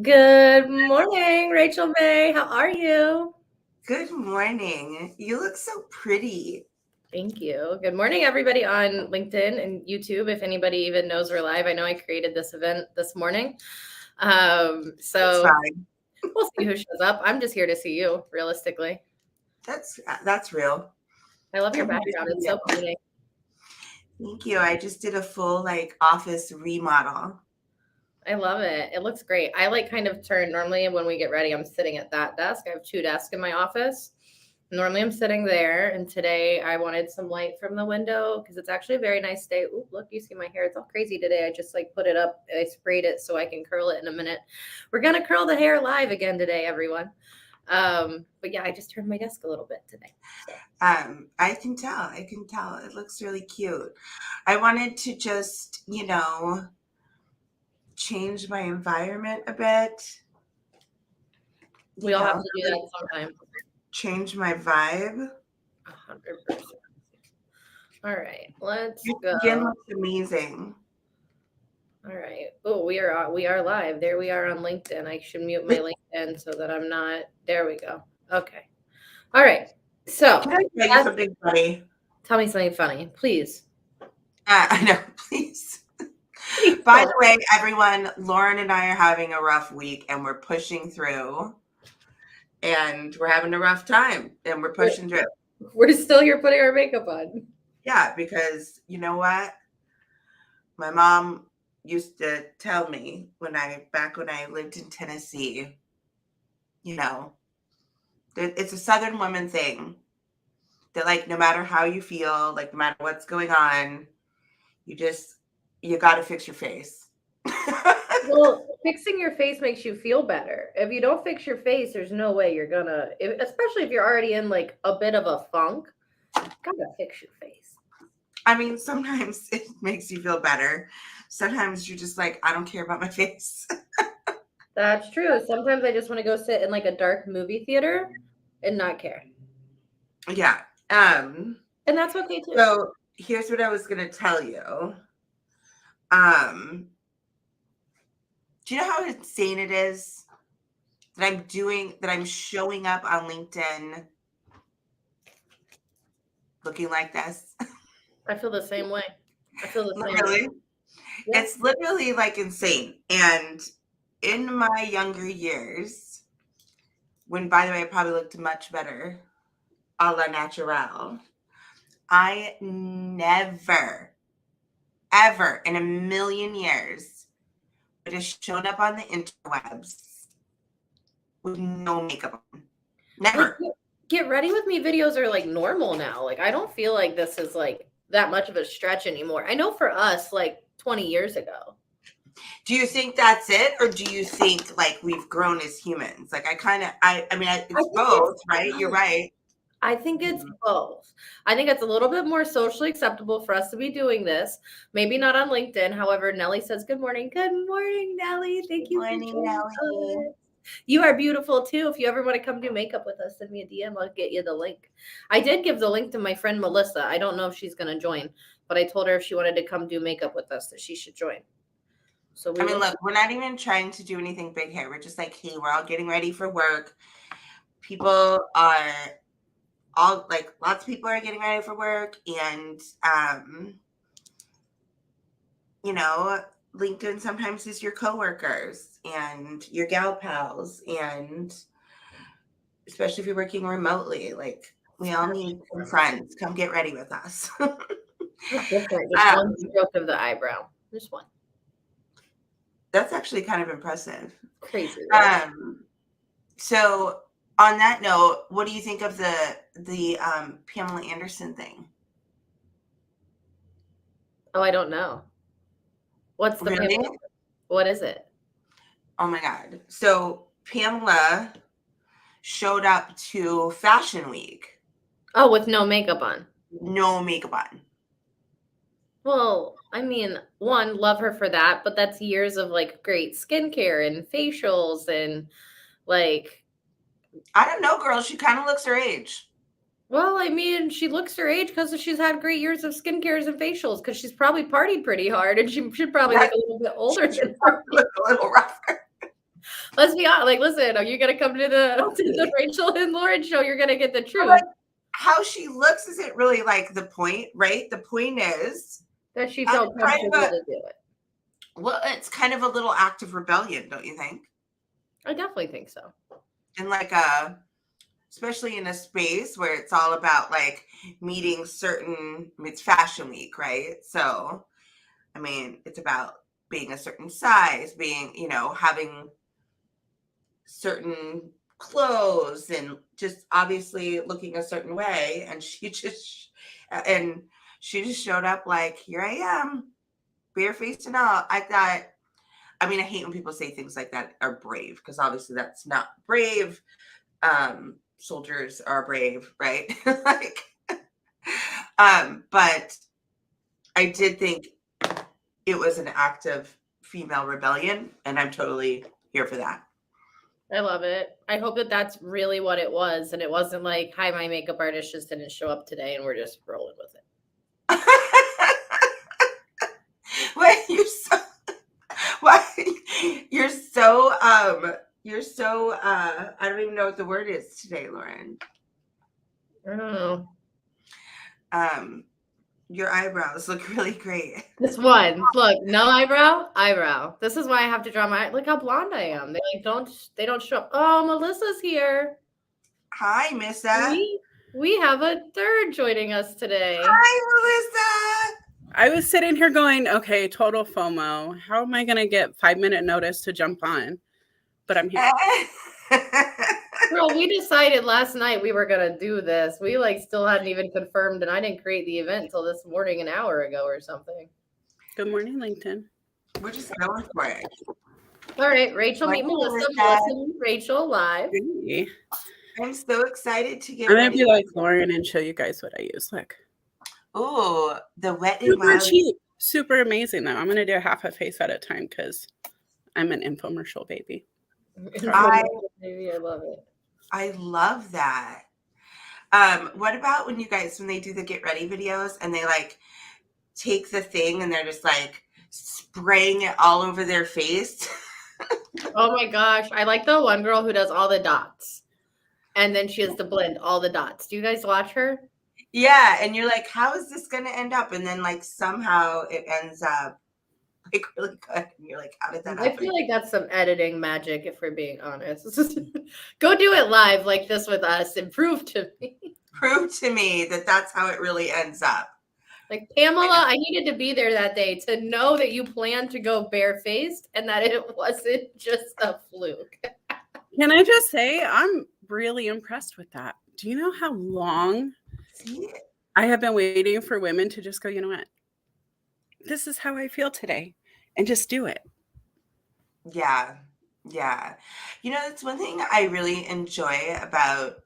Good morning, Rachel May. How are you? Good morning. You look so pretty. Thank you. Good morning, everybody on LinkedIn and YouTube. If anybody even knows we're live, I know I created this event this morning. It's So fine. we'll see who shows up. I'm just here to see you, realistically. That's real. I love your I'm here to background. see It's you. so pretty. Thank you. I just did a full office remodel. I love it. It looks great. I kind of turn normally when we get ready, I'm sitting at that desk. I have two desks in my office. Normally I'm sitting there, and today I wanted some light from the window because it's actually a very nice day. Ooh, look, you see my hair. It's all crazy today. I just put it up. I sprayed it so I can curl it in a minute. We're going to curl the hair live again today, everyone. But yeah, I just turned my desk a little bit today. So. I can tell. I can tell. It looks really cute. I wanted to just, change my environment a bit. We all have to do that sometime. Change my vibe. 100%. All right, let's Your go. skin looks amazing. All right. Oh, we are live. There we are on LinkedIn. I should mute my LinkedIn so that I'm not. There we go. Okay. All right. So Can I tell you something funny? Tell me something funny, please. I know, please. By the way, everyone, Lauren and I are having a rough week and we're pushing through and we're having a rough time and we're pushing through. We're still here putting our makeup on. Yeah, because you know what? My mom used to tell me back when I lived in Tennessee, it's a Southern woman thing that no matter how you feel, no matter what's going on, you got to fix your face. Well, fixing your face makes you feel better. If you don't fix your face, there's no way you're gonna, especially if you're already in a bit of a funk, gotta fix your face. I mean, sometimes it makes you feel better. Sometimes you're just like, I don't care about my face. That's true. Sometimes I just want to go sit in a dark movie theater and not care. Yeah. And that's okay too. So here's what I was gonna tell you. Do you know how insane it is that I'm showing up on LinkedIn looking like this? I feel the same way. I feel the same Literally. way. Yeah. It's literally insane. And in my younger years, when, by the way, I probably looked much better, a la natural, I never, ever in a million years would have shown up on the interwebs with no makeup on. Never. Get ready with me videos are normal now. I don't feel like this is that much of a stretch anymore. I know for us 20 years ago. Do you think that's it, or do you think we've grown as humans? It's both, right? You're right. I think it's both. I think it's a little bit more socially acceptable for us to be doing this. Maybe not on LinkedIn. However, Nellie says, good morning. Good morning, Nellie. Thank you for joining us. You are beautiful too. If you ever want to come do makeup with us, send me a DM. I'll get you the link. I did give the link to my friend Melissa. I don't know if she's going to join, but I told her if she wanted to come do makeup with us that she should join. So look, we're not even trying to do anything big here. We're just hey, we're all getting ready for work. People are lots of people are getting ready for work, and LinkedIn sometimes is your coworkers and your gal pals, and especially if you're working remotely, we all need some friends. Come get ready with us. Just one stroke of the eyebrow. Just one. That's actually kind of impressive. Crazy. Right? So on that note, what do you think of the Pamela Anderson thing? Oh, I don't know. What's the really? Pamela? What is it? Oh my God. So Pamela showed up to Fashion Week. Oh, with no makeup on. No makeup on. Well, I mean, one, love her for that, but that's years of great skincare and facials and I don't know, girl. She kind of looks her age. Well, I mean, she looks her age because she's had great years of skincares and facials because she's probably partied pretty hard and she should probably look a little bit older than her. Look a little rougher. Let's be honest. Like, listen, are you gonna come to the Rachel and Lauren show? You're gonna get the But, truth. like, how she looks isn't really like the point, right? The point is That she felt comfortable to do it. well, it's kind of a little act of rebellion, don't you think? I definitely think so. And like especially in a space where it's all about like meeting certain, I mean, it's fashion week, right? So I mean, it's about being a certain size, being, having certain clothes and just obviously looking a certain way. And she just showed up like, here I am, barefaced and all. I hate when people say things like that are brave, because obviously that's not brave. Soldiers are brave, right? Like, but I did think it was an act of female rebellion, and I'm totally here for that. I love it. I hope that that's really what it was, and it wasn't like, "Hi, my makeup artist just didn't show up today, and we're just rolling with it." Wait, you're so I don't even know what the word is today, Lauren. I don't know. Your eyebrows look really great. This one, look, no eyebrow. This is why I have to draw my. Look how blonde I am. They don't show up. Oh, Melissa's here. Hi, Missa. We have a third joining us today. Hi, Melissa. I was sitting here going, okay, total FOMO. How am I going to get 5-minute notice to jump on? But I'm here. Girl, we decided last night we were going to do this. We still hadn't even confirmed, and I didn't create the event until this morning, an hour ago or something. Good morning, LinkedIn. We're just going for it. All right, Rachel, meet Melissa. Melissa, Rachel, live. Hey. I'm so excited to get I'm going to be like Lauren and show you guys what I use. Look. Oh, the Wet n Super Wild. cheap. Super amazing, though. I'm going to do half a face at a time because I'm an infomercial baby. I love it. I love that. What about when they do the get ready videos and they take the thing and they're just spraying it all over their face? Oh my gosh. I like the one girl who does all the dots. And then she has to blend all the dots. Do you guys watch her? Yeah. And you're like, how is this going to end up? And then somehow it ends up really good. And you're like, how did that happen? I feel like that's some editing magic, if we're being honest. Go do it live like this with us and prove to me. Prove to me that that's how it really ends up. Like, Pamela, I needed to be there that day to know that you planned to go barefaced and that it wasn't just a fluke. Can I just say, I'm really impressed with that. Do you know how long I have been waiting for women to just go, you know what? This is how I feel today, and just do it. Yeah. Yeah. That's one thing I really enjoy about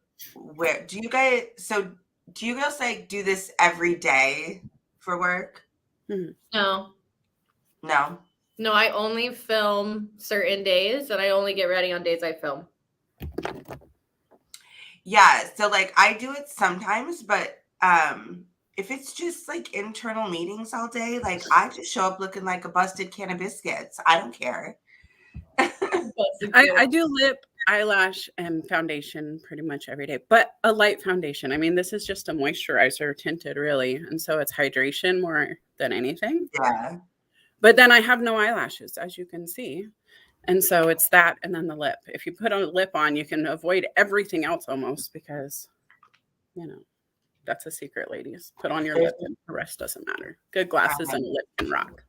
do you guys do this every day for work? No. No, I only film certain days and I only get ready on days I film. Yeah. So I do it sometimes, but if it's just internal meetings all day, I just show up looking like a busted can of biscuits. I don't care. I do lip, eyelash, and foundation pretty much every day, but a light foundation. I mean, this is just a moisturizer tinted, really. And so it's hydration more than anything. Yeah. But then I have no eyelashes, as you can see. And so it's that and then the lip. If you put a lip on, you can avoid everything else almost because, that's a secret, ladies. Put on your lip and the rest doesn't matter. Good glasses and a lip can rock.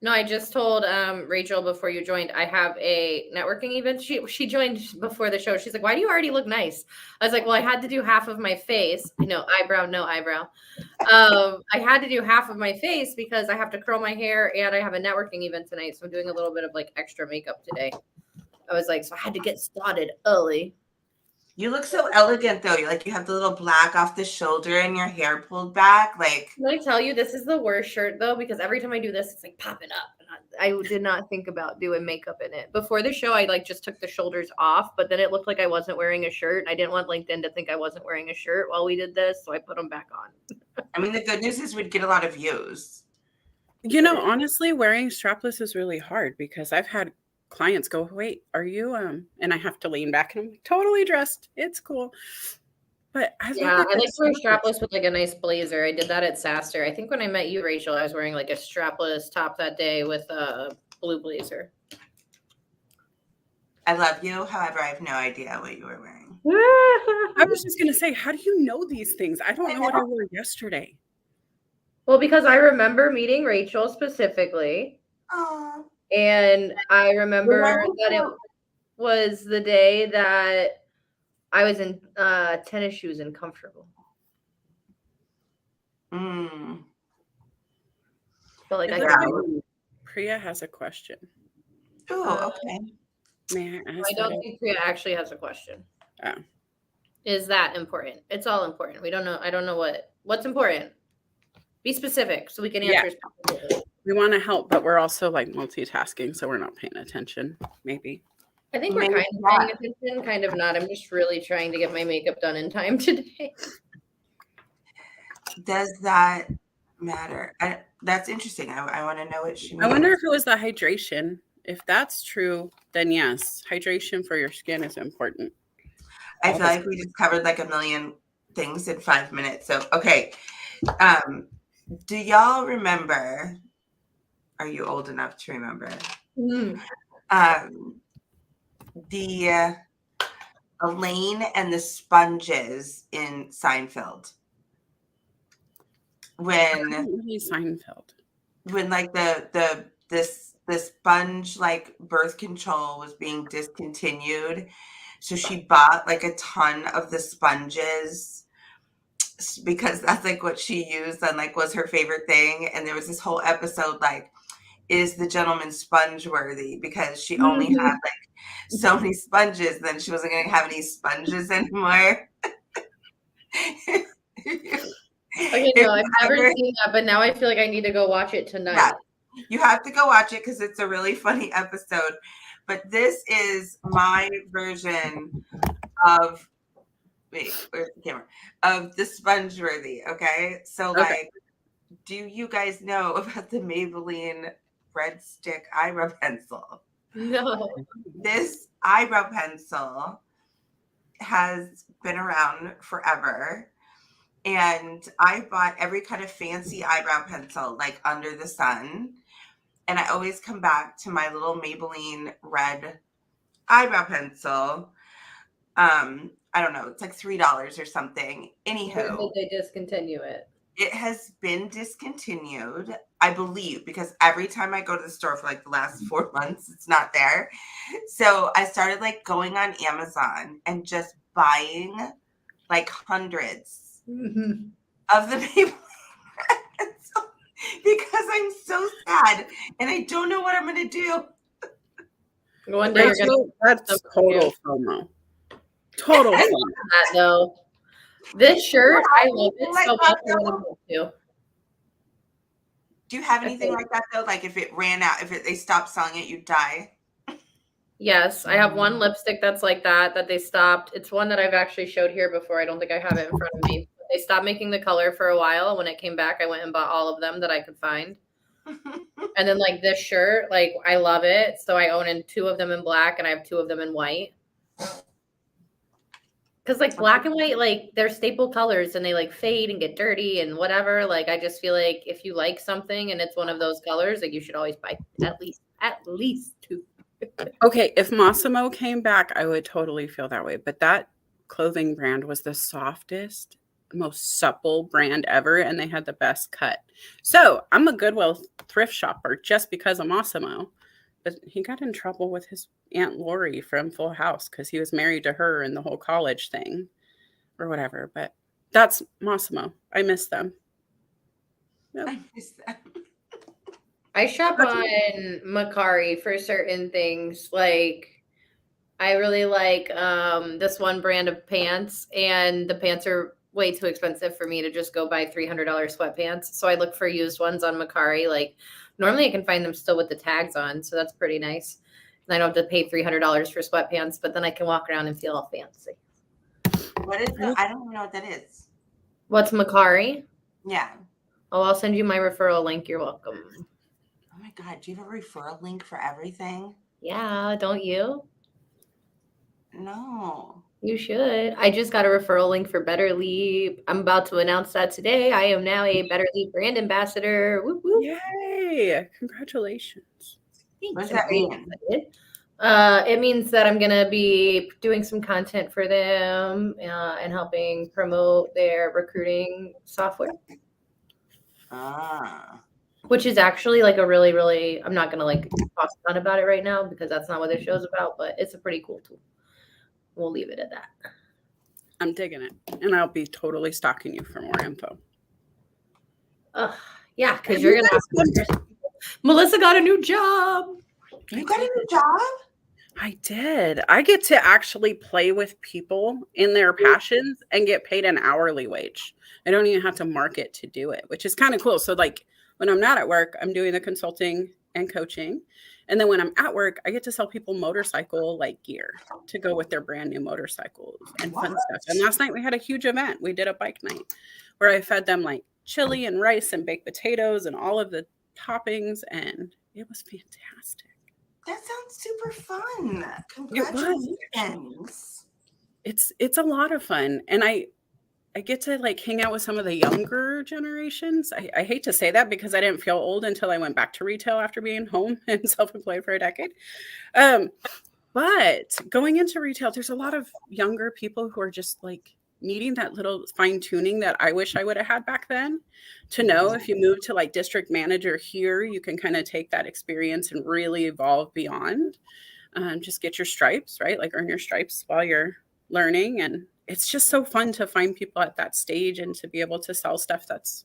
No, I just told Rachel before you joined, I have a networking event. She joined before the show. She's like, why do you already look nice? I was like, well, I had to do half of my face. No eyebrow. I had to do half of my face because I have to curl my hair and I have a networking event tonight. So I'm doing a little bit of extra makeup today. I was like, so I had to get spotted early. You look so elegant, though. You have the little black off the shoulder and your hair pulled back. Can I tell you, this is the worst shirt, though, because every time I do this, it's popping up. And I did not think about doing makeup in it. Before the show, I just took the shoulders off, but then it looked like I wasn't wearing a shirt. I didn't want LinkedIn to think I wasn't wearing a shirt while we did this, so I put them back on. I mean, the good news is we'd get a lot of views. Honestly, wearing strapless is really hard because I've had clients go, wait, are you and I have to lean back and I'm like, totally dressed. It's cool. But I Yeah, love it. I like to wear strapless with like a nice blazer. I did that at Saster. I think when I met you, Rachel, I was wearing like a strapless top that day with a blue blazer. I love you. However, I have no idea what you were wearing. I was just gonna say, how do you know these things? I don't know what I wore yesterday. Well, because I remember meeting Rachel specifically, Oh, and I remember that it was the day that I was in tennis shoes and comfortable. Mm. Felt like It I looks could. like Priya has a question. Oh, okay. May I ask I don't think Priya actually has a question. Oh. Is that important? It's all important. We don't know. I don't know what's important. Be specific so we can answer specifically. We want to help, but we're also like multitasking, so we're not paying attention, maybe. I think we're Maybe kind of paying attention, kind of not. I'm just really trying to get my makeup done in time today. Does that matter? That's interesting. I want to know what she means. I wonder if it was the hydration. If that's true, then yes, hydration for your skin is important. I feel like we just covered like a million things in 5 minutes. So, okay. Do y'all remember? Are you old enough to remember? The Elaine and the sponges in Seinfeld. When Seinfeld. When like the sponge like birth control was being discontinued, so she bought like a ton of the sponges because that's like what she used and like was her favorite thing. And there was this whole episode like, is the gentleman sponge worthy? Because she only had like so many sponges, then she wasn't going to have any sponges anymore. Okay, no, I've never seen that, but now I feel like I need to go watch it tonight. Yeah, you have to go watch it because it's a really funny episode. But this is my version of where's the camera? Of the Spongeworthy. Okay, so like, do you guys know about the Maybelline Red Stick eyebrow pencil? No. This eyebrow pencil has been around forever. And I bought every kind of fancy eyebrow pencil like under the sun. And I always come back to my little Maybelline red eyebrow pencil. I don't know, it's like $3 or something. Anywho, when did they discontinue it? It has been discontinued, I believe, because every time I go to the store for like the last 4 months, it's not there. So I started like going on Amazon and just buying like hundreds of the Maybelline pencil because I'm so sad and I don't know what I'm going to do. One day that's total FOMO. Total FOMO. That though. This shirt, I love it so much. Do you have anything like that though? Like if it ran out, they stopped selling it, you'd die? Yes, I have one lipstick that's like that they stopped. It's one that I've actually showed here before. I don't think I have it in front of me. They stopped making the color for a while. When it came back, I went and bought all of them that I could find. And then like this shirt, like I love it. So I own 2 of them in black and I have 2 of them in white. Because like black and white, like they're staple colors and they like fade and get dirty and whatever. Like I just feel like if you like something and it's one of those colors, like you should always buy at least 2. Okay, if Massimo came back, I would totally feel that way. But that clothing brand was the softest, most supple brand ever, and they had the best cut. So I'm a Goodwill thrift shopper just because of Massimo. But he got in trouble with his Aunt Lori from Full House because he was married to her and the whole college thing or whatever. But that's Massimo. I miss them. Yep. I miss them. I shop on Macari for certain things. Like I really like this one brand of pants, and the pants are way too expensive for me to just go buy $300 sweatpants. So I look for used ones on Macari. Like normally I can find them still with the tags on, so that's pretty nice. And I don't have to pay $300 for sweatpants, but then I can walk around and feel all fancy. What is it? I don't even know what that is. What's Macari? Yeah. Oh, I'll send you my referral link. You're welcome. Oh my God, do you have a referral link for everything? Yeah, don't you? No. You should. I just got a referral link for Better Leap. I'm about to announce that today. I am now a Better Leap brand ambassador. Whoop, whoop. Yay! Congratulations. What does I'm that pretty mean? excited. It means that I'm gonna be doing some content for them and helping promote their recruiting software, Ah. which is actually like a really, really. I'm not gonna like talk a ton about it right now because that's not what this show's about, but it's a pretty cool tool. We'll leave it at that. I'm digging it. And I'll be totally stalking you for more info. Yeah, because you're gonna have to. Melissa got a new job. You got a new job? I did. I get to actually play with people in their passions and get paid an hourly wage. I don't even have to market to do it, which is kind of cool. So, like, when I'm not at work, I'm doing the consulting and coaching. And then when I'm at work, I get to sell people motorcycle like gear to go with their brand new motorcycles and fun stuff. And last night we had a huge event. We did a bike night where I fed them like chili and rice and baked potatoes and all of the toppings. And it was fantastic. That sounds super fun. It was. Congratulations. It's a lot of fun. And I get to like hang out with some of the younger generations. I hate to say that because I didn't feel old until I went back to retail after being home and self-employed for a decade. But going into retail, there's a lot of younger people who are just like needing that little fine tuning that I wish I would have had back then, to know if you move to like district manager here, you can kind of take that experience and really evolve beyond. Just get your stripes, right? Like earn your stripes while you're learning. And it's just so fun to find people at that stage and to be able to sell stuff that's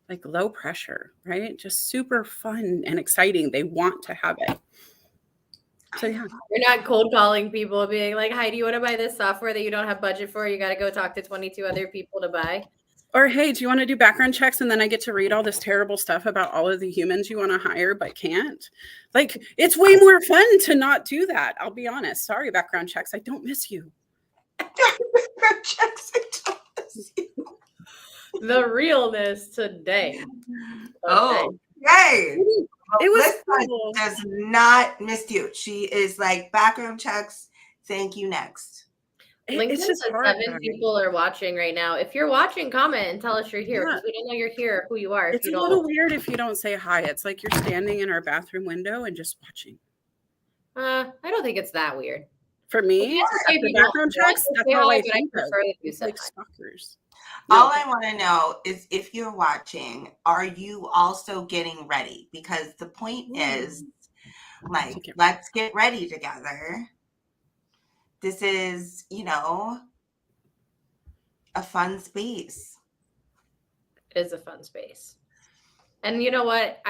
like low pressure, right? Just super fun and exciting. They want to have it. So yeah. You're not cold calling people being like, hi, do you want to buy this software that you don't have budget for? You got to go talk to 22 other people to buy. Or, hey, do you want to do background checks? And then I get to read all this terrible stuff about all of the humans you want to hire but can't. Like, it's way more fun to not do that. I'll be honest. Sorry, background checks. I don't miss you. Background checks. I don't miss you. The realness today. Oh, yay. It was Melissa cool. does not miss you. She is like background checks. Thank you. Next. It's just hard. 7 people are watching right now. If you're watching, comment and tell us you're here because we don't know you're here, who you are. It's a little weird if you don't say hi. It's like you're standing in our bathroom window and just watching. I don't think it's that weird. For me, the background checks, that's how I think of. It's like stalkers. All I want to know is if you're watching, are you also getting ready? Because the point is, like, let's get ready together. This is, a fun space. It is a fun space. And you know what?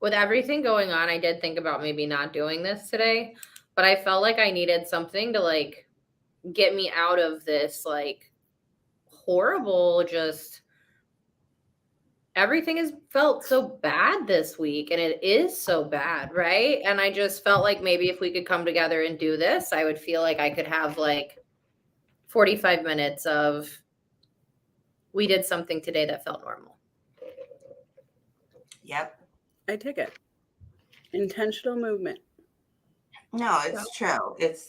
With everything going on, I did think about maybe not doing this today, but I felt like I needed something to like get me out of this like horrible, just everything has felt so bad this week, and it is so bad, right? And I just felt like maybe if we could come together and do this, I would feel like I could have like 45 minutes of we did something today that felt normal. Yep. I take it. Intentional movement. No, it's true. It's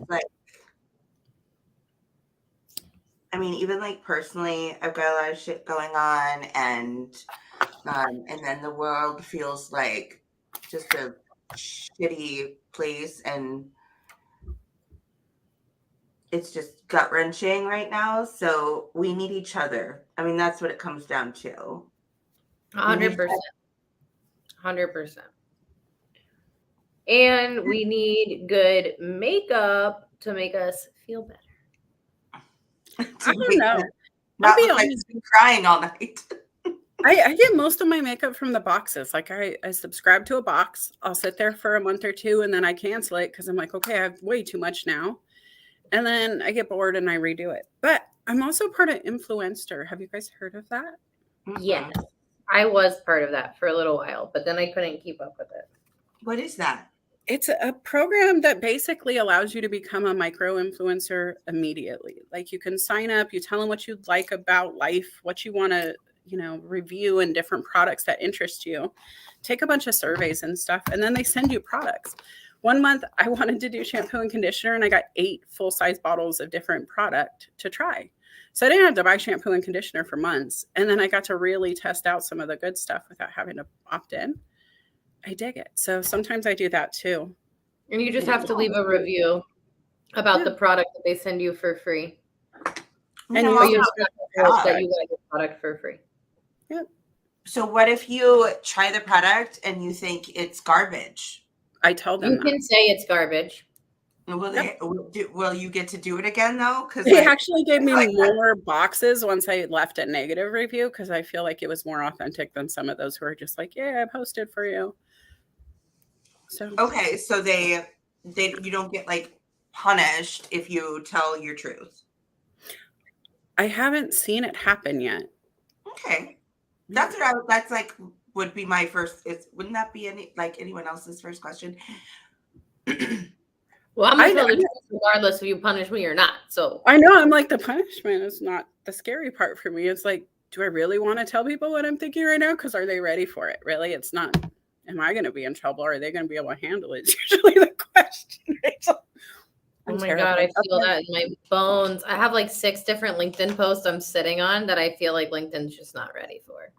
like, I mean, even like personally, I've got a lot of shit going on, and then the world feels like just a shitty place, and it's just gut wrenching right now. So we need each other. I mean, that's what it comes down to. 100%. 100%. And we need good makeup to make us feel better. I don't know. Not look like you've been crying all night. I get most of my makeup from the boxes. Like I subscribe to a box. I'll sit there for a month or two and then I cancel it because I'm like, okay, I have way too much now. And then I get bored and I redo it. But I'm also part of Influencer. Have you guys heard of that? Yes. I was part of that for a little while, but then I couldn't keep up with it. What is that? It's a program that basically allows you to become a micro influencer immediately. Like you can sign up, you tell them what you'd like about life, what you want to review and different products that interest you. Take a bunch of surveys and stuff, and then they send you products. One month I wanted to do shampoo and conditioner, and I got 8 full-size bottles of different product to try. So I didn't have to buy shampoo and conditioner for months. And then I got to really test out some of the good stuff without having to opt in. I dig it. So sometimes I do that too. And you just have to leave a review about the product that they send you for free. And Or you you just have to post that you got your product for free. Yep. So what if you try the product and you think it's garbage? I tell them You can say it's garbage. Will you get to do it again though? Because they actually gave me more boxes once I left a negative review, because I feel like it was more authentic than some of those who are just like, yeah, I posted for you. So okay, so they you don't get like punished if you tell your truth. I haven't seen it happen yet. Okay, that's what that's like would be my first. Wouldn't that be anyone else's first question? Well, I'm gonna tell the truth regardless if you punish me or not. So I know, I'm like, the punishment is not the scary part for me. It's like, do I really want to tell people what I'm thinking right now? Because are they ready for it? Really, it's not. Am I going to be in trouble? Or are they going to be able to handle it? It's usually the question. Oh my God, I feel that in my bones. I have like 6 different LinkedIn posts I'm sitting on that I feel like LinkedIn's just not ready for.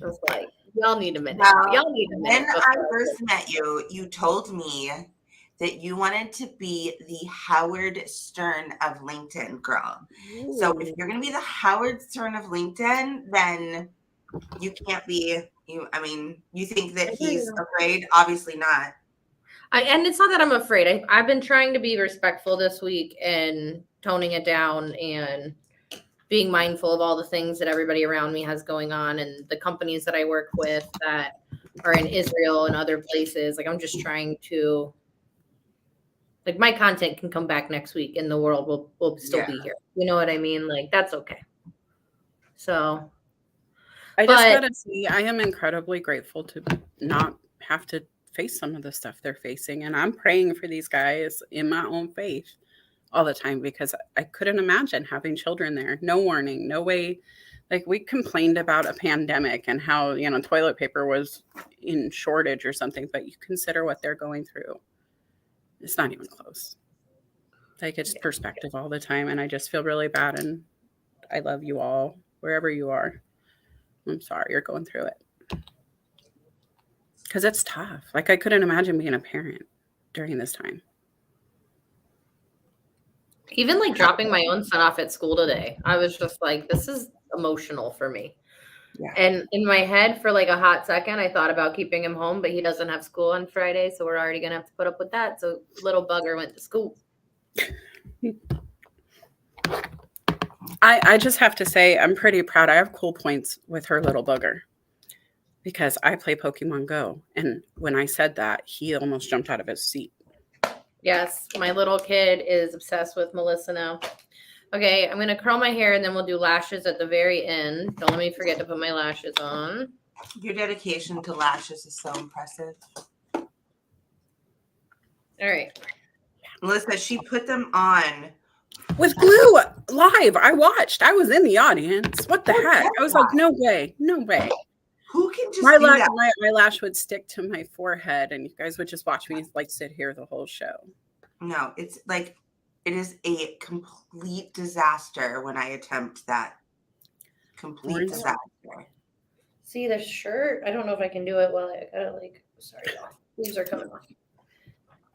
It's like, y'all need a minute. Y'all need a minute. When I first met you, you told me that you wanted to be the Howard Stern of LinkedIn, girl. Ooh. So if you're going to be the Howard Stern of LinkedIn, then you can't be you. I mean, you think that he's afraid? Obviously not. And it's not that I'm afraid. I've been trying to be respectful this week and toning it down and being mindful of all the things that everybody around me has going on and the companies that I work with that are in Israel and other places. Like, I'm just trying to, like, my content can come back next week and the world will still be here. You know what I mean? Like, that's okay. So I just gotta say, I am incredibly grateful to not have to face some of the stuff they're facing. And I'm praying for these guys in my own faith all the time, because I couldn't imagine having children there. No warning, no way. Like, we complained about a pandemic and how, toilet paper was in shortage or something, but you consider what they're going through. It's not even close. Like, it's perspective all the time. And I just feel really bad. And I love you all, wherever you are. I'm sorry you're going through it. Because it's tough. Like, I couldn't imagine being a parent during this time. Even like dropping my own son off at school today, I was just like, this is emotional for me. Yeah. And in my head for like a hot second, I thought about keeping him home, but he doesn't have school on Friday. So we're already going to have to put up with that. So little bugger went to school. I just have to say, I'm pretty proud. I have cool points with her little bugger because I play Pokemon Go. And when I said that, he almost jumped out of his seat. Yes, my little kid is obsessed with Melissa now. Okay, I'm going to curl my hair and then we'll do lashes at the very end. Don't let me forget to put my lashes on. Your dedication to lashes is so impressive. All right. Melissa, she put them on. With glue live. I watched. I was in the audience. What the heck? I was like, no way. No way. Who can just do that? My eyelash would stick to my forehead and you guys would just watch me like sit here the whole show. No, it's like, it is a complete disaster when I attempt that. Complete disaster. See the shirt? I don't know if I can do it while I gotta sorry, leaves are coming off.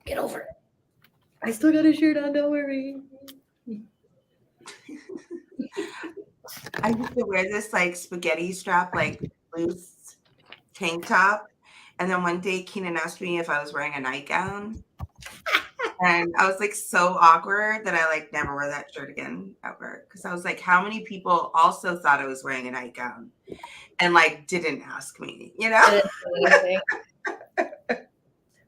Get over it. I still got a shirt on, don't worry. I used to wear this like spaghetti strap, like loose tank top. And then one day Keenan asked me if I was wearing a nightgown. And I was like so awkward that I like never wore that shirt again ever. Because I was like, how many people also thought I was wearing a nightgown and like didn't ask me, you know?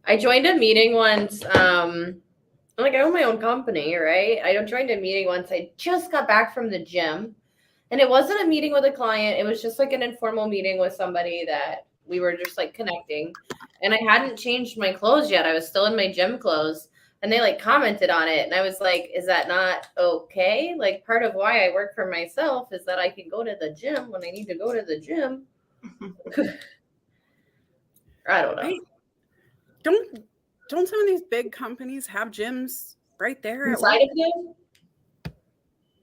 I joined a meeting once. Like, I own my own company, right? I joined a meeting once. I just got back from the gym. And it wasn't a meeting with a client. It was just like an informal meeting with somebody that we were just like connecting. And I hadn't changed my clothes yet. I was still in my gym clothes. and they like commented on it, and I was like, is that not okay? Like, part of why I work for myself is that I can go to the gym when I need to go to the gym. I don't know. Right? Don't some of these big companies have gyms right there at Inside work? of them?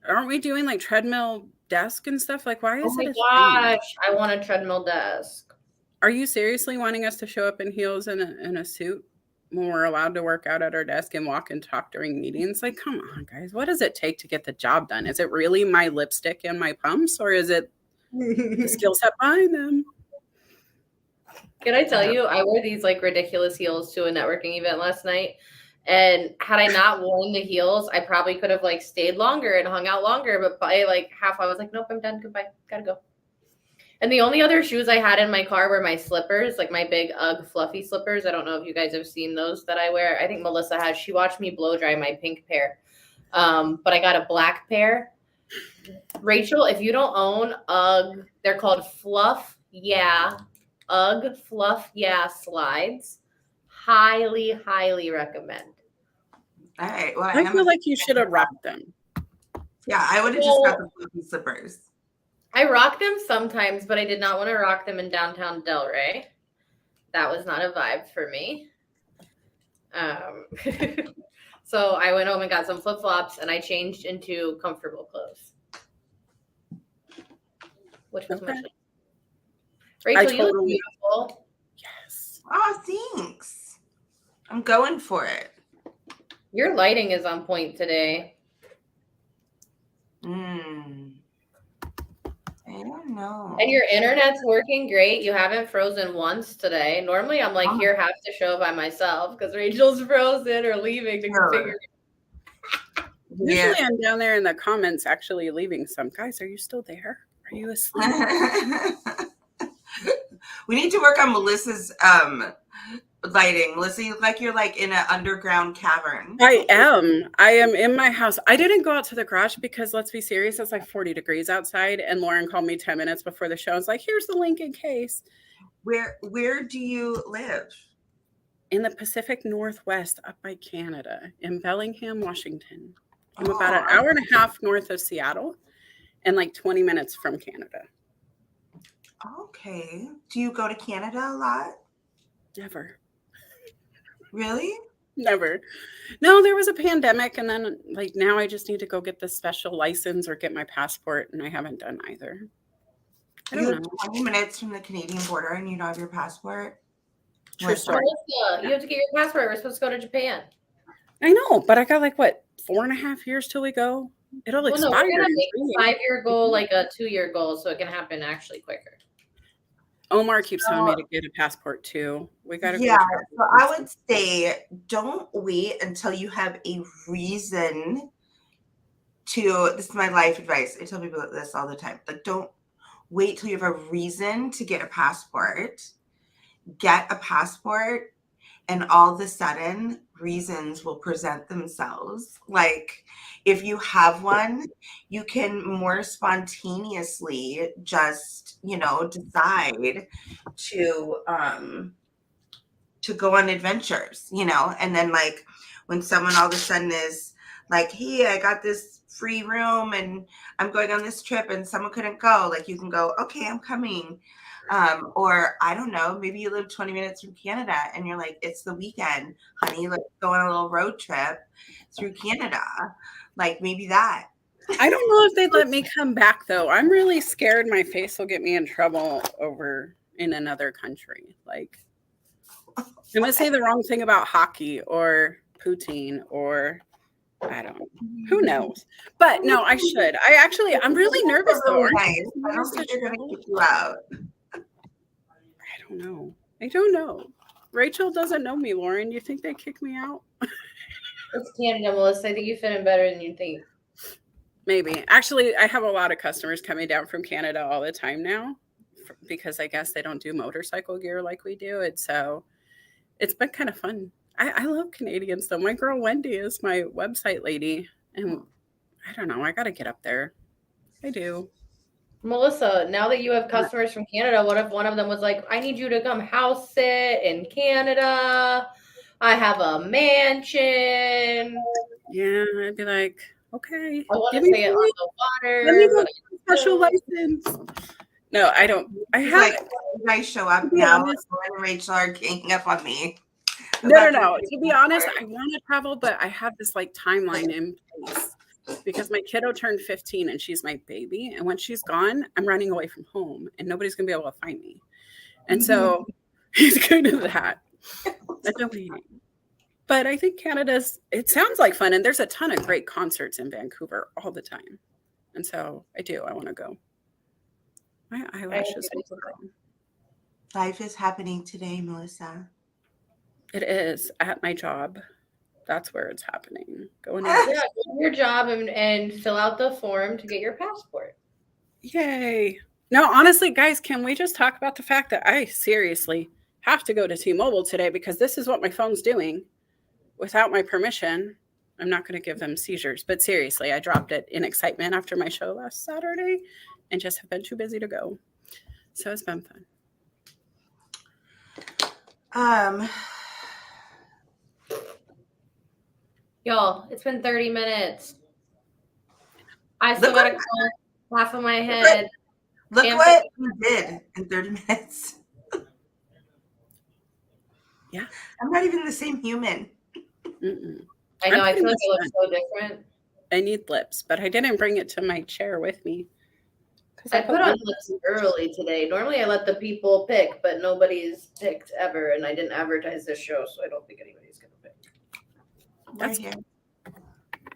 Aren't we doing like treadmill desk and stuff? Like, why Oh is my it a thing? gosh, I want a treadmill desk. Are you seriously wanting us to show up in heels and in a suit when we're allowed to work out at our desk and walk and talk during meetings? Like, come on, guys. What does it take to get the job done? Is it really my lipstick and my pumps, or is it the skill set behind them? Can I tell you, I wore these like ridiculous heels to a networking event last night. And had I not worn the heels, I probably could have like stayed longer and hung out longer. But by like half, I was like, nope, I'm done. Goodbye. Gotta go. And the only other shoes I had in my car were my slippers, like my big UGG fluffy slippers. I don't know if you guys have seen those that I wear. I think Melissa has. She watched me blow dry my pink pair. But I got a black pair. Rachel, if you don't own UGG, they're called Fluff Yeah. UGG Fluff Yeah slides. Highly, highly recommend. All right. Well, I feel like you should have rocked them. Yeah, I would have just got the fluffy slippers. I rock them sometimes, but I did not want to rock them in downtown Delray. That was not a vibe for me. So I went home and got some flip-flops, and I changed into comfortable clothes. Which was much nicer. Rachel, you look beautiful. Yes. Oh, thanks. I'm going for it. Your lighting is on point today. I don't know. And your internet's working great. You haven't frozen once today. Normally, I'm like, here, have to show by myself because Rachel's frozen or leaving to configure. Usually I'm down there in the comments actually leaving some. Guys, are you still there? Are you asleep? We need to work on Melissa's lighting. Melissa, you look like you're like in an underground cavern. I am in my house. I didn't go out to the garage because, let's be serious, it's like 40 degrees outside. And Lauren called me 10 minutes before the show. I was like, here's the link in case. Where do you live? In the Pacific Northwest, up by Canada, in Bellingham, Washington. I'm about an hour and a half north of Seattle and like 20 minutes from Canada. Okay. Do you go to Canada a lot? Never. Really? Never. No, there was a pandemic, and then like now I just need to go get the special license or get my passport, and I haven't done either. I don't know. 20 minutes from the Canadian border and you don't have your passport? True story. You have to get your passport. We're supposed to go to Japan. I know, but I got like what, 4.5 years till we go? It'll expire. We're gonna make a 5-year goal like a 2-year goal, so it can happen actually quicker. Omar keeps telling me to get a passport too. We gotta. Yeah, so I would say don't wait until you have a reason to. This is my life advice. I tell people this all the time. Like, don't wait till you have a reason to get a passport. Get a passport, and all of a sudden, reasons will present themselves. Like, if you have one, you can more spontaneously just, decide to go on adventures, and then like when someone all of a sudden is like, hey, I got this free room and I'm going on this trip and someone couldn't go, like you can go, okay, I'm coming. Or I don't know, maybe you live 20 minutes from Canada and you're like, it's the weekend, honey, let's go on a little road trip through Canada. Like maybe that. I don't know if they'd let me come back though. I'm really scared my face will get me in trouble over in another country. Like, I'm gonna say the wrong thing about hockey or poutine or I don't know. Who knows? But no, I should. I'm really nervous though. Nice. I don't think they're gonna kick you out. I don't know. Rachel doesn't know me, Lauren. You think they kick me out? It's Canada, Melissa. I think you fit in better than you think. Maybe. Actually, I have a lot of customers coming down from Canada all the time now because I guess they don't do motorcycle gear like we do. And so it's been kind of fun. I love Canadians though. My girl Wendy is my website lady. And I don't know. I got to get up there. I do. Melissa, now that you have customers from Canada, what if one of them was like, I need you to come house sit in Canada I have a mansion. Yeah, I'd be like, okay, I want give to me stay on money. the Let me water, go but get a special license. No, I don't. I He's have, like, you guys show to up be now. honest. Lauren and Rachel are ganging up on me. No. To be honest, I want to travel, but I have this like timeline in place because my kiddo turned 15 and she's my baby. And when she's gone, I'm running away from home and nobody's going to be able to find me. And so he's good at that. I've been waiting. But I think it sounds like fun. And there's a ton of great concerts in Vancouver all the time. And so I want to go. My eyelashes will grow. Life is happening today, Melissa. It is at my job. That's where it's happening. Going yeah, do your job and fill out the form to get your passport. Yay. No, honestly, guys, can we just talk about the fact that I seriously have to go to T-Mobile today because this is what my phone's doing without my permission. I'm not going to give them seizures, but seriously, I dropped it in excitement after my show last Saturday and just have been too busy to go. So it's been fun. Y'all, it's been 30 minutes. I still got to call half of my head. Look what you did in 30 minutes. Yeah. I'm not even the same human. Mm-mm. I know, I feel like it looks so different. I need lips, but I didn't bring it to my chair with me. I put on lips early today. Normally I let the people pick, but nobody's picked ever, and I didn't advertise this show, so I don't think anybody's going to pick. That's here.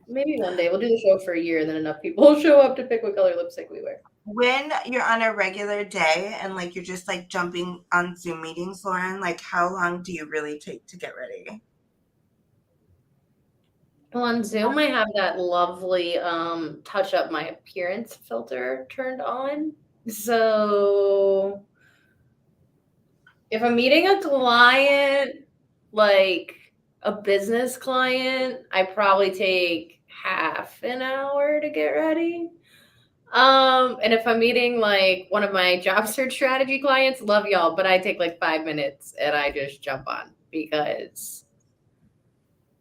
Maybe one day. We'll do the show for a year, and then enough people will show up to pick what color lipstick we wear. When you're on a regular day and like you're just like jumping on Zoom meetings, Lauren, like how long do you really take to get ready? Well, on Zoom, I have that lovely touch up my appearance filter turned on. So if I'm meeting a client, like a business client, I probably take half an hour to get ready. And if I'm meeting like one of my job search strategy clients, love y'all, but I take like 5 minutes and I just jump on because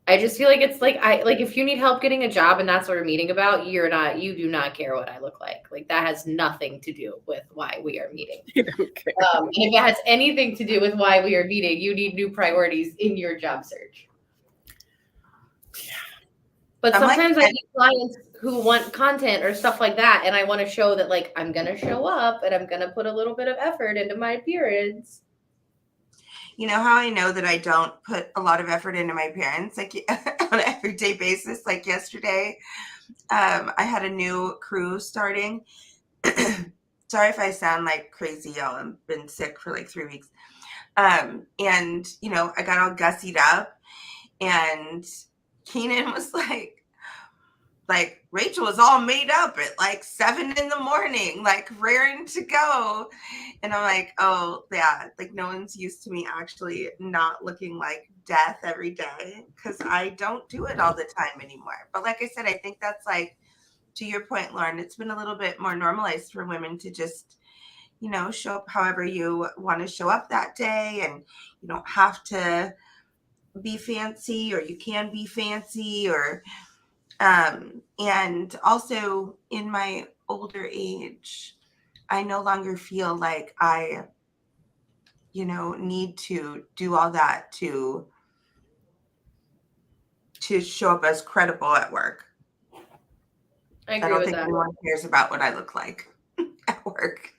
I just feel like it's like if you need help getting a job and that's what we're meeting about, you do not care what I look like. Like that has nothing to do with why we are meeting. You don't care. And if it has anything to do with why we are meeting, you need new priorities in your job search. Yeah. But sometimes I get clients who want content or stuff like that, and I want to show that like I'm gonna show up and I'm gonna put a little bit of effort into my appearance. You know how I know that I don't put a lot of effort into my appearance, like on an everyday basis? Like yesterday, I had a new crew starting. Sorry if I sound like crazy, y'all. I've been sick for like 3 weeks. And you know, I got all gussied up, and Keenan was like Rachel was all made up at like 7 a.m, like raring to go. And I'm like, oh yeah, like no one's used to me actually not looking like death every day because I don't do it all the time anymore. But like I said, I think that's like, to your point, Lauren, it's been a little bit more normalized for women to just, you know, show up however you want to show up that day, and you don't have to be fancy, or you can be fancy, or and also in my older age, I no longer feel like I, you know, need to do all that to show up as credible at work. I agree don't with think that. anyone cares about what I look like at work.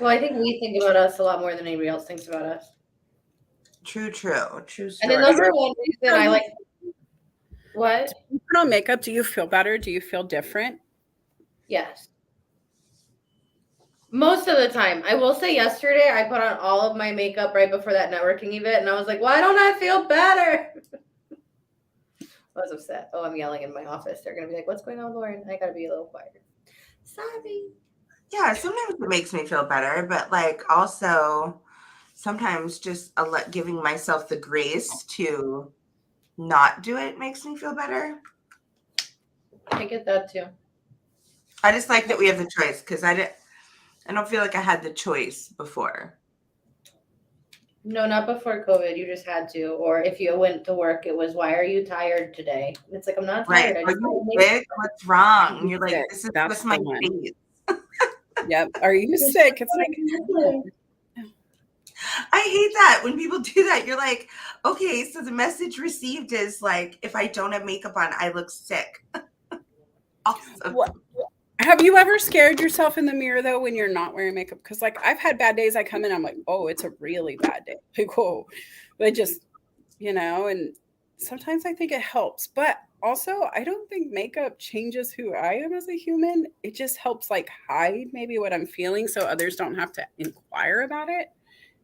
Well, I think we think about us a lot more than anybody else thinks about us. True And story. the number one reason I like what? You put on makeup, do you feel better? Do you feel different? Yes. Most of the time. I will say yesterday I put on all of my makeup right before that networking event, and I was like, why don't I feel better? I was upset. Oh, I'm yelling in my office. They're going to be like, what's going on, Lauren? I got to be a little quieter. Sorry. Yeah, sometimes it makes me feel better, but like also sometimes just giving myself the grace to not do it makes me feel better. I get that too. I just like that we have the choice, because I don't feel like I had the choice before. No, not before COVID. You just had to. Or if you went to work, it was, why are you tired today? And it's like, I'm not Right. tired. I Are just you want to make sick? What's wrong? You're like, Sick. this is That's just my the one. face. Yep. Are you sick? It's like, no. I hate that when people do that. You're like, okay, so the message received is like, if I don't have makeup on, I look sick. Awesome. What? Have you ever scared yourself in the mirror though when you're not wearing makeup? Because like I've had bad days. I come in, I'm like, oh, it's a really bad day. Like, whoa, but just and sometimes I think it helps, but also I don't think makeup changes who I am as a human. It just helps like hide maybe what I'm feeling so others don't have to inquire about it.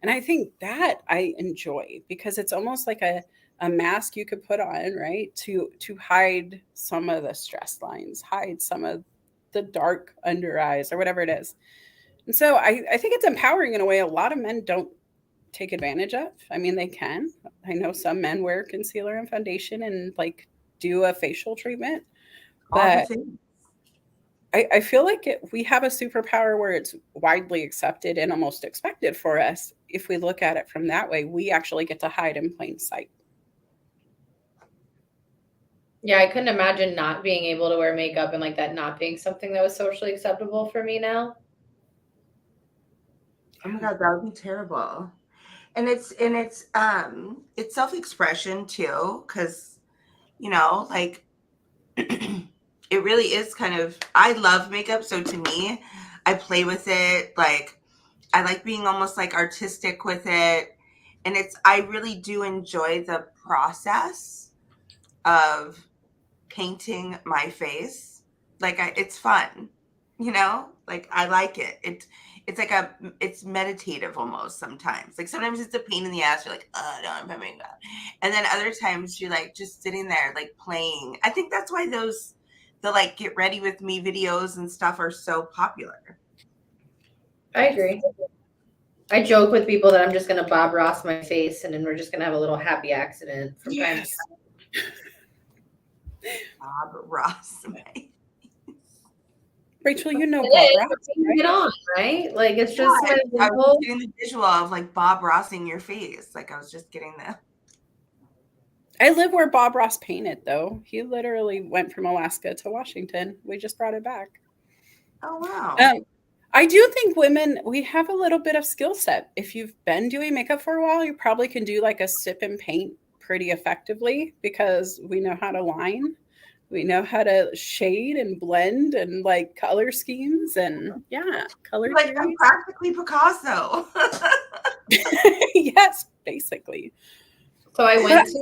And I think that I enjoy because it's almost like a mask you could put on, right? To hide some of the stress lines, hide some of the dark under eyes or whatever it is. And so I think it's empowering in a way a lot of men don't take advantage of. I mean, they can. I know some men wear concealer and foundation and like do a facial treatment, All the but things. I feel like we have a superpower where it's widely accepted and almost expected for us. If we look at it from that way, we actually get to hide in plain sight. Yeah, I couldn't imagine not being able to wear makeup and like that not being something that was socially acceptable for me now. Oh my God, that would be terrible. And it's self-expression too, because like it really is kind of, I love makeup, so to me, I play with it. Like I like being almost like artistic with it. And I really do enjoy the process of painting my face. Like it's fun, like I like it. It's like it's meditative almost sometimes. Like sometimes it's a pain in the ass. You're like, oh, no, I'm putting makeup. And then other times you're like just sitting there, like playing. I think that's why the like get ready with me videos and stuff are so popular. I agree. I joke with people that I'm just gonna Bob Ross my face and then we're just gonna have a little happy accident from time to Yes. time. Bob Ross. Rachel, you know It Bob is. Ross, It's easy to right? get on, right? Like it's just Yeah, my I was little. getting the visual of like Bob Rossing your face. Like I was just getting the. I live where Bob Ross painted, though. He literally went from Alaska to Washington. We just brought it back. Oh wow. I do think women, we have a little bit of skill set. If you've been doing makeup for a while, you probably can do like a sip and paint pretty effectively because we know how to line. We know how to shade and blend and like color schemes and color Like I'm theory. practically Picasso. Yes, basically. So I went to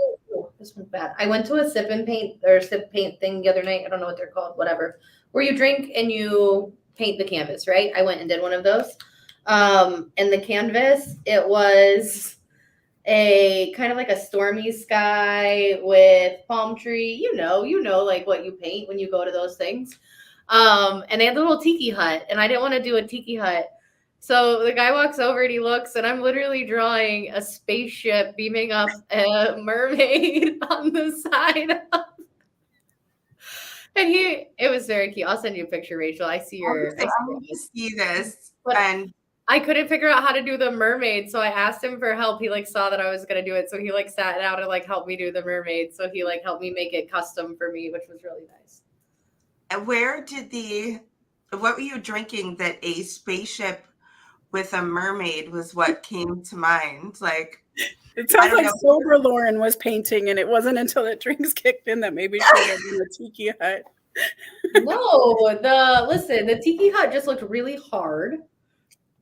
this one's bad. I went to a sip and paint or sip paint thing the other night. I don't know what they're called, whatever. Where you drink and you paint the canvas, right? I went and did one of those. And the canvas, it was a kind of like a stormy sky with palm tree, like what you paint when you go to those things. And they had the little tiki hut, and I didn't want to do a tiki hut. So the guy walks over and he looks, and I'm literally drawing a spaceship beaming up a mermaid on the side. And it was very cute. I'll send you a picture, Rachel. I see your. I need to see this. But And I couldn't figure out how to do the mermaid, so I asked him for help. He like saw that I was gonna do it, so he like sat down and like helped me do the mermaid. So he like helped me make it custom for me, which was really nice. what were you drinking that a spaceship with a mermaid was what came to mind? Like It sounds like sober Lauren was painting, and it wasn't until the drinks kicked in that maybe she was in the tiki hut. No, the tiki hut just looked really hard.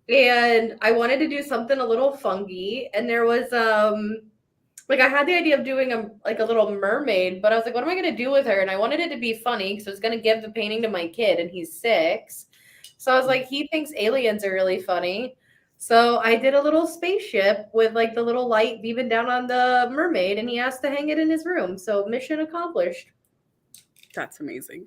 And I wanted to do something a little funky. And there was like I had the idea of doing a little mermaid, but I was like, what am I gonna do with her? And I wanted it to be funny because I was gonna give the painting to my kid, and he's 6. So I was like, he thinks aliens are really funny. So I did a little spaceship with like the little light beaming down on the mermaid, and he asked to hang it in his room. So mission accomplished. That's amazing.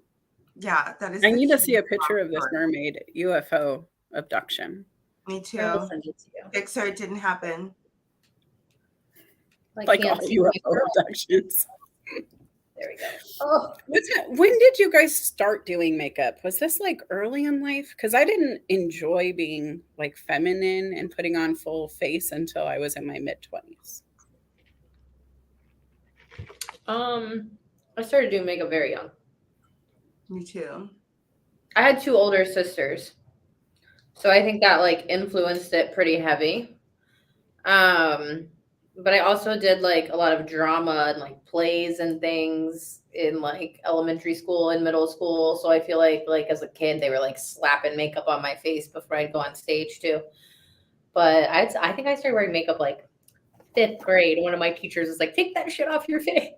Yeah, that is. I need to see a picture of this mermaid UFO abduction. Me too. I will send it to you. Pixar, it didn't happen. Like all UFO abductions. There we makeup. Oh. When did you guys start doing makeup? Was this like early in life? Because I didn't enjoy being like feminine and putting on full face until I was in my mid-20s. I started doing makeup very young. Me too. I had 2 older sisters, so I think that like influenced it pretty heavy. But I also did like a lot of drama and like plays and things in like elementary school and middle school. So I feel like as a kid they were like slapping makeup on my face before I'd go on stage too. But I think I started wearing makeup like 5th grade. One of my teachers was like, "Take that shit off your face."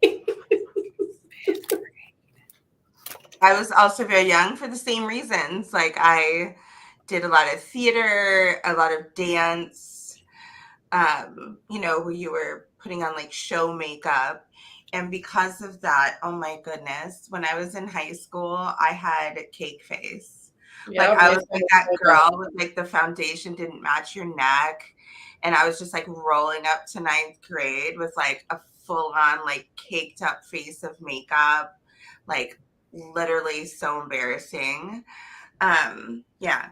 I was also very young for the same reasons. Like I did a lot of theater, a lot of dance, where you were putting on like show makeup. And because of that, oh my goodness, when I was in high school, I had cake face. Yeah, Like I was like that girl with like the foundation didn't match your neck. And I was just like rolling up to 9th grade with like a full on like caked up face of makeup. Like literally so embarrassing. Yeah.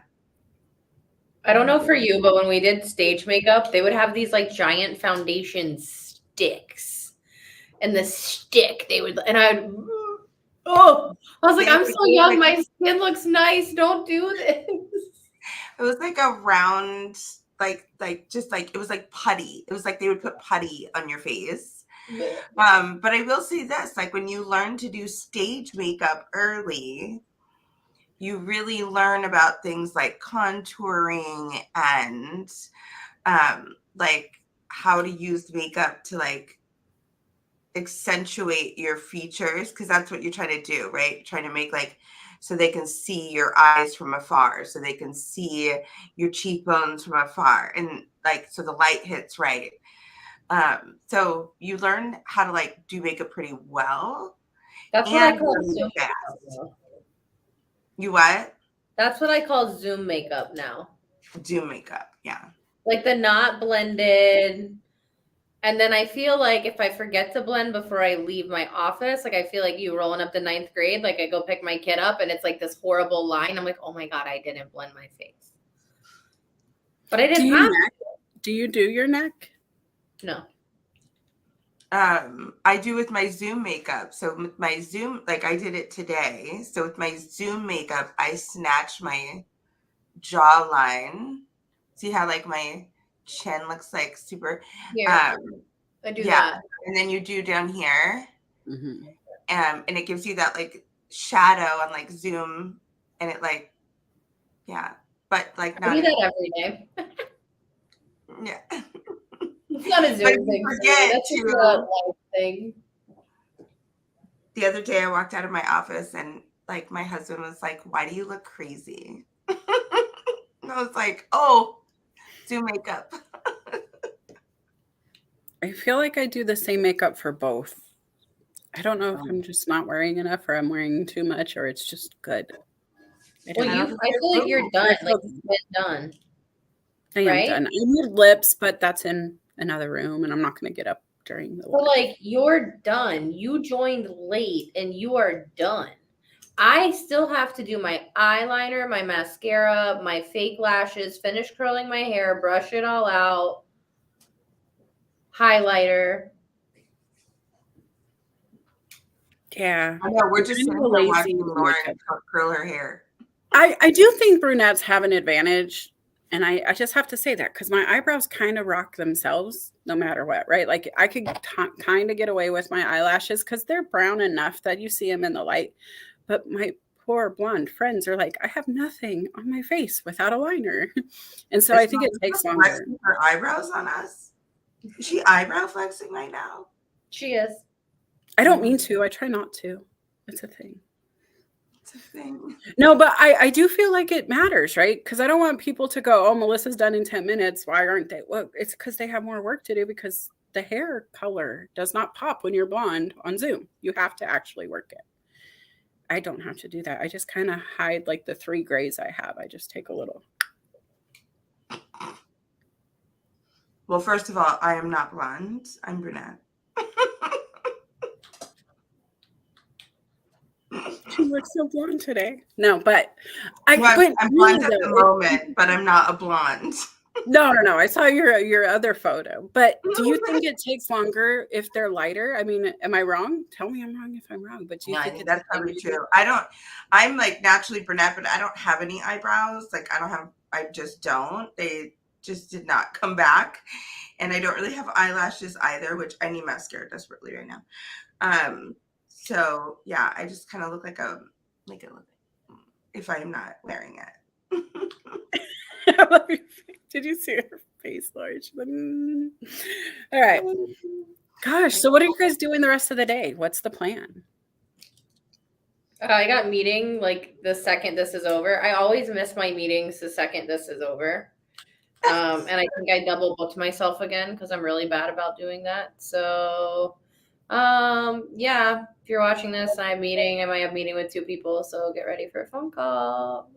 I don't know for you, but when we did stage makeup, they would have these like giant foundation sticks. And the stick, they would, and I would, oh, I was like, I'm so young, my skin looks nice. Don't do this. It was like a round, like just like, it was like putty. It was like they would put putty on your face. But I will say this, like when you learn to do stage makeup early, you really learn about things like contouring and like how to use makeup to like accentuate your features, because that's what you're trying to do, right? You're trying to make like so they can see your eyes from afar, so they can see your cheekbones from afar, and like so the light hits right. So you learn how to like do makeup pretty well. That's what I call Zoom fast. makeup. You what? That's what I call Zoom makeup now. Zoom makeup, yeah. Like the not blended. And then I feel like if I forget to blend before I leave my office, like I feel like you rolling up to 9th grade, like I go pick my kid up and it's like this horrible line. I'm like, oh my God, I didn't blend my face. But I didn't have to. Do you do your neck? No. I do with my Zoom makeup. So with my Zoom, like I did it today. So with my Zoom makeup, I snatch my jawline. See how like my chin looks like super. I do that. And then you do down here. Mm-hmm. And it gives you that like shadow on like Zoom, and it like, yeah. But like not I do that every day. Yeah. It's not a Zoom thing. That's just a life thing. The other day I walked out of my office and like my husband was like, "Why do you look crazy?" And I was like, "Oh, Zoom makeup." I feel like I do the same makeup for both. I don't know if I'm just not wearing enough or I'm wearing too much or it's just good. I feel like you're done. Like you've been done. I am done. I need lips, but that's in another room and I'm not going to get up during the So like you're done. You joined late and you are done. I still have to do my eyeliner, my mascara, my fake lashes, finish curling my hair, brush it all out, highlighter. Yeah. I know, we're just watching Lauren curl her hair. I do think brunettes have an advantage. And I just have to say that because my eyebrows kind of rock themselves no matter what, right? Like I could kind of get away with my eyelashes because they're brown enough that you see them in the light. But my poor blonde friends are like, I have nothing on my face without a liner. And so I think it takes longer. Her eyebrows on us? Is she eyebrow flexing right now? She is. I don't mean to. I try not to. It's a thing. Thing. No, but I do feel like it matters, right? Because I don't want people to go, oh, Melissa's done in 10 minutes. Why aren't they? Well, it's because they have more work to do because the hair color does not pop when you're blonde on Zoom. You have to actually work it. I don't have to do that. I just kind of hide like the 3 grays I have. I just take a little. Well, first of all, I am not blonde. I'm brunette. You look so blonde today. No, but No, I'm blonde at though, the moment, but I'm not a blonde. No. I saw your other photo. But do you think it takes longer if they're lighter? I mean, am I wrong? Tell me I'm wrong if I'm wrong. But do you Yeah, I think think it's that's probably true. I'm like naturally brunette, but I don't have any eyebrows. Like I just don't. They just did not come back. And I don't really have eyelashes either, which I need mascara desperately right now. So yeah, I just kind of look like a if I'm not wearing it. Did you see her face, Laura? She's like, All right. Gosh, so what are you guys doing the rest of the day? What's the plan? I got meeting like the second this is over. I always miss my meetings the second this is over. And I think I double booked myself again because I'm really bad about doing that. So yeah, if you're watching this and I have meeting, I might have meeting with 2 people, so get ready for a phone call.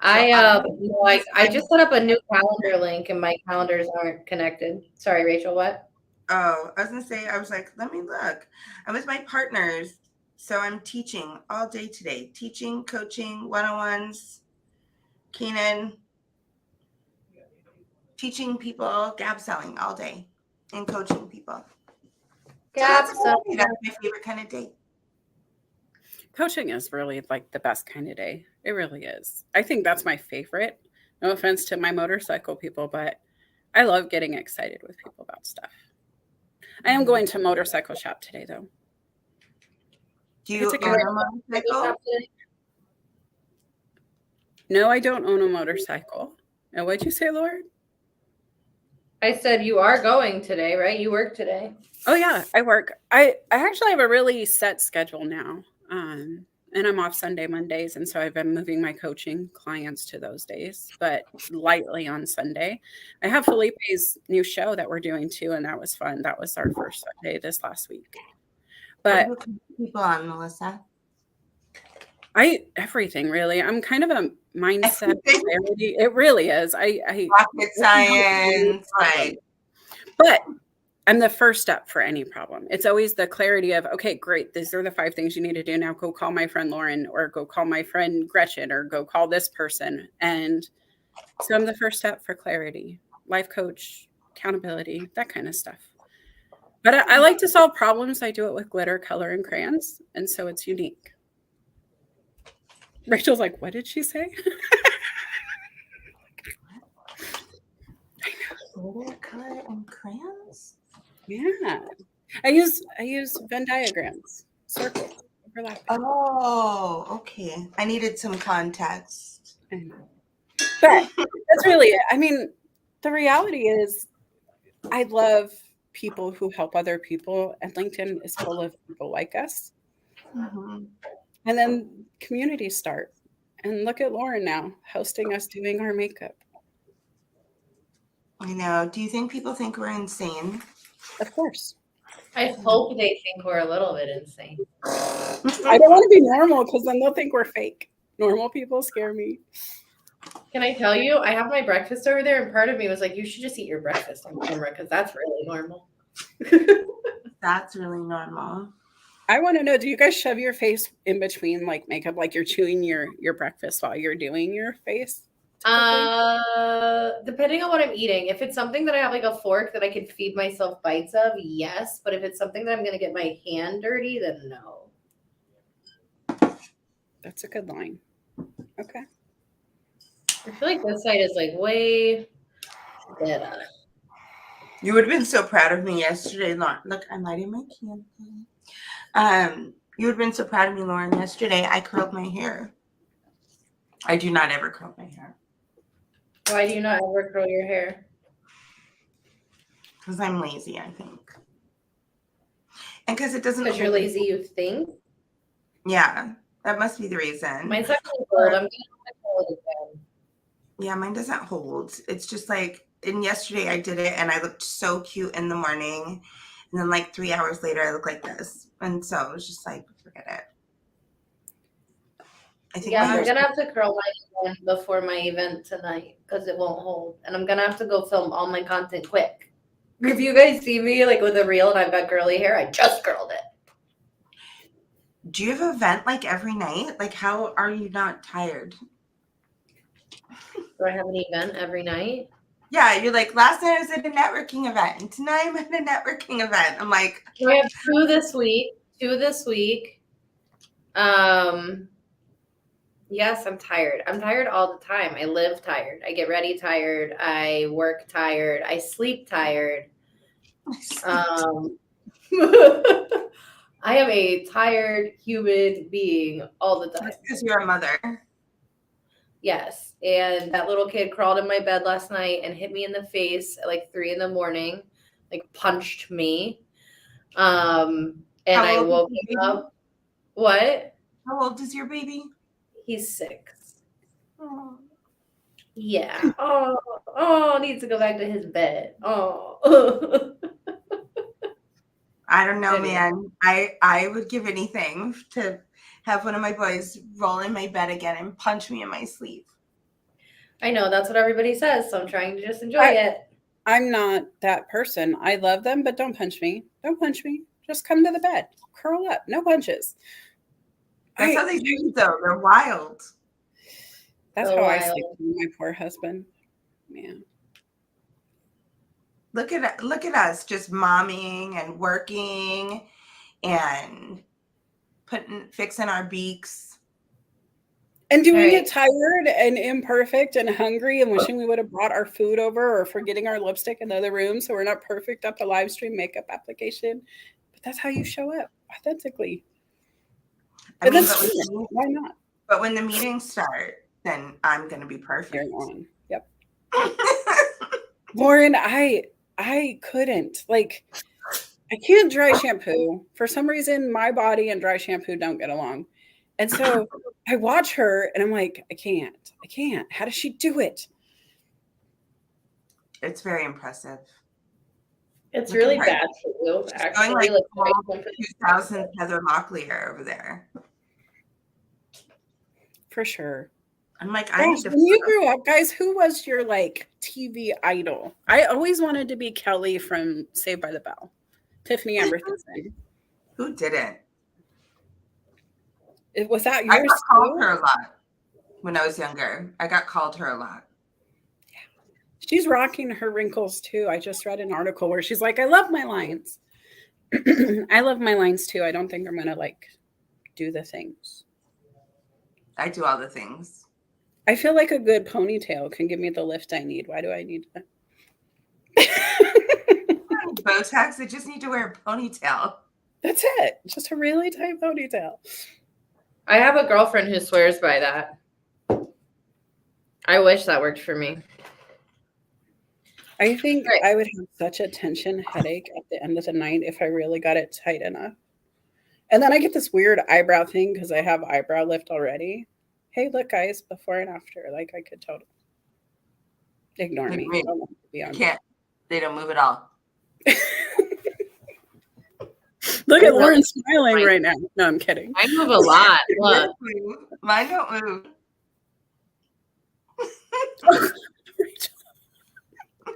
I just set up a new calendar link and my calendars aren't connected. Sorry, Rachel, what? Oh, I was gonna say, I was like, let me look. I'm with my partners, so I'm teaching all day today. Teaching, coaching, one-on-ones, Keenan, teaching people, gab selling all day, and coaching people. Gab So that's my favorite kind of day. Coaching is really like the best kind of day. It really is. I think that's my favorite. No offense to my motorcycle people, but I love getting excited with people about stuff. I am going to motorcycle shop today, though. Do you own a motorcycle? No, I don't own a motorcycle. And what'd you say, Laura? I said you are going today, right? You work today. Oh yeah, I work. I actually have a really set schedule now. And I'm off Sunday, Mondays. And so I've been moving my coaching clients to those days, but lightly on Sunday. I have Felipe's new show that we're doing too. And that was fun. That was our first Sunday this last week. But what do people on, Melissa? Everything really. I'm kind of a mindset clarity. It really is. I rocket science, right? But I'm the first step for any problem. It's always the clarity of, okay, great. These are the 5 things you need to do now. Go call my friend Lauren, or go call my friend Gretchen, or go call this person. And so I'm the first step for clarity, life coach, accountability, that kind of stuff. But I like to solve problems. I do it with glitter, color, and crayons. And so it's unique. Rachel's like, what did she say? Glitter, color, and crayons? Yeah. I use Venn diagrams, circles, overlapping. Oh, okay. I needed some context. But that's really it. I mean, the reality is I love people who help other people, and LinkedIn is full of people like us. Mm-hmm. And then communities start. And look at Lauren now hosting us doing our makeup. I know. Do you think people think we're insane? Of course. I hope they think we're a little bit insane. I don't want to be normal because then they'll think we're fake. Normal people scare me. Can I tell you, I have my breakfast over there, and part of me was like, you should just eat your breakfast on camera because that's really normal. That's really normal. I want to know, do you guys shove your face in between like makeup, like you're chewing your breakfast while you're doing your face? Depending on what I'm eating. If it's something that I have like a fork that I could feed myself bites of, yes. But if it's something that I'm going to get my hand dirty, then no. That's a good line. Okay. I feel like this side is like way better. You would have been so proud of me yesterday, Lauren. Look, I'm lighting my candle. You would have been so proud of me, Lauren. Yesterday, I curled my hair. I do not ever curl my hair. Why do you not ever curl your hair? Because I'm lazy, I think. And because it doesn't. Because you're lazy, you think? Yeah, that must be the reason. Mine's actually cold. I'm going to curl it again. Yeah, mine doesn't hold. It's just like, and yesterday I did it and I looked so cute in the morning. And then like 3 hours later, I look like this. And so it was just like, forget it. I think I'm going to have to curl mine again before my event tonight because it won't hold. And I'm going to have to go film all my content quick. If you guys see me like with a reel and I've got curly hair, I just curled it. Do you have a vent like every night? Like, how are you not tired? Do I have an event every night? Yeah, you're like, last night I was at a networking event, and tonight I'm at a networking event. I'm like, I have two this week. Yes, I'm tired. I'm tired all the time. I live tired. I get ready tired. I work tired. I sleep tired. Um, I am a tired human being all the time. because you're a mother. Yes. And that little kid crawled in my bed last night and hit me in the face at like 3 a.m, like punched me. And How I old woke is him your baby? up. What? How old is your baby? He's 6. Oh. Yeah. Oh, needs to go back to his bed. Oh. I don't know, Anyway. man. I would give anything to have one of my boys roll in my bed again and punch me in my sleep. I know that's what everybody says, so I'm trying to just enjoy it. I'm not that person. I love them, but don't punch me. Don't punch me. Just come to the bed. Curl up. No punches. That's how they do, though. They're wild. That's So how I wild. sleep with my poor husband. Man. Look at us just momming and working and fixing our beaks. And doing Right. it tired and imperfect and hungry and wishing we would have brought our food over or forgetting our lipstick in the other room so we're not perfect at the live stream makeup application. But that's how you show up authentically. I mean, that's fun. Why not? But when the meetings start, then I'm going to be perfect. You're on. Yep. Lauren, I couldn't. Like, I can't dry shampoo. For some reason, my body and dry shampoo don't get along. And so I watch her and I'm like, I can't. How does she do it? It's very impressive. It's Look really at her. bad for you, She's actually. going like Like 2000 Heather Locklear over there. For sure. I'm like, Gosh, when you grew up, guys, who was your like TV idol? I always wanted to be Kelly from Saved by the Bell. Tiffany Amber Thiessen. Who didn't? Was that I yours got called too? her a lot when I was younger. I got called her a lot. She's rocking her wrinkles too. I just read an article where she's like, I love my lines. I love my lines too. I don't think I'm gonna like do the things. I do all the things. I feel like a good ponytail can give me the lift I need. Why do I need that? Botox, I just need to wear a ponytail. That's it. Just a really tight ponytail. I have a girlfriend who swears by that. I wish that worked for me. I think I would have such a tension headache at the end of the night if I really got it tight enough. And then I get this weird eyebrow thing because I have eyebrow lift already. Hey, look, guys, before and after. Like, I could totally ignore me. I don't want to be on. Can't. They don't move at all. Look at Lauren smiling right now. No, I'm kidding. I move a lot. Look. Mine don't move.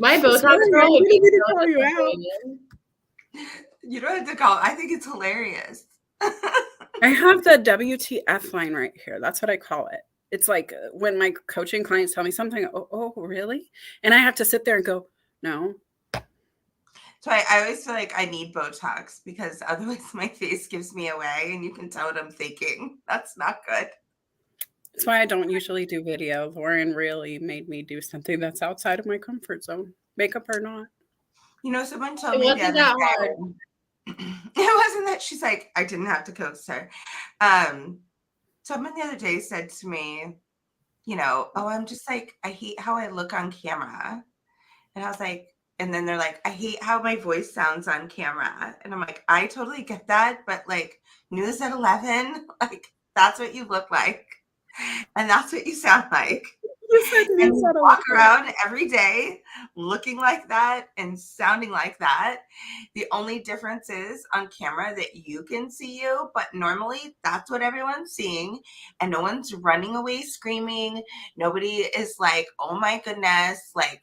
My Botox girl would be call you out. You don't have to call. I think it's hilarious. I have the WTF line right here. That's what I call it. It's like when my coaching clients tell me something, oh, really? And I have to sit there and go, no. So I always feel like I need Botox because otherwise my face gives me away and you can tell what I'm thinking. That's not good. That's why I don't usually do video. Lauren really made me do something that's outside of my comfort zone, makome or not. You know, someone told me it wasn't that hard. It wasn't that. She's like, I didn't have to coach her. Someone the other day said to me, you know, oh, I'm just like, I hate how I look on camera. And I was like, and then they're like, I hate how my voice sounds on camera. And I'm like, I totally get that. But like news at 11, like that's what you look like. And that's what you sound like. And you walk around every day looking like that and sounding like that. The only difference is on camera that you can see you, but normally that's what everyone's seeing. And no one's running away screaming. Nobody is like, oh my goodness, like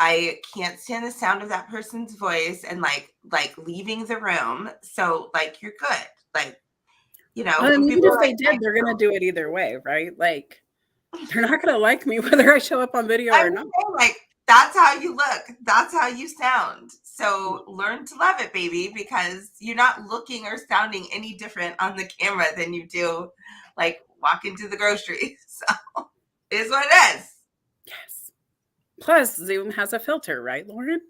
I can't stand the sound of that person's voice and like leaving the room. So like you're good. Like you know, I when mean, people if are they like, did, they're gonna do it either way, right? Like they're not gonna like me whether I show up on video or I'm not. saying, like, that's how you look. That's how you sound. So learn to love it, baby, because you're not looking or sounding any different on the camera than you do, like, walking to the grocery. So it is what it is. Yes. Plus, Zoom has a filter, right, Lauren?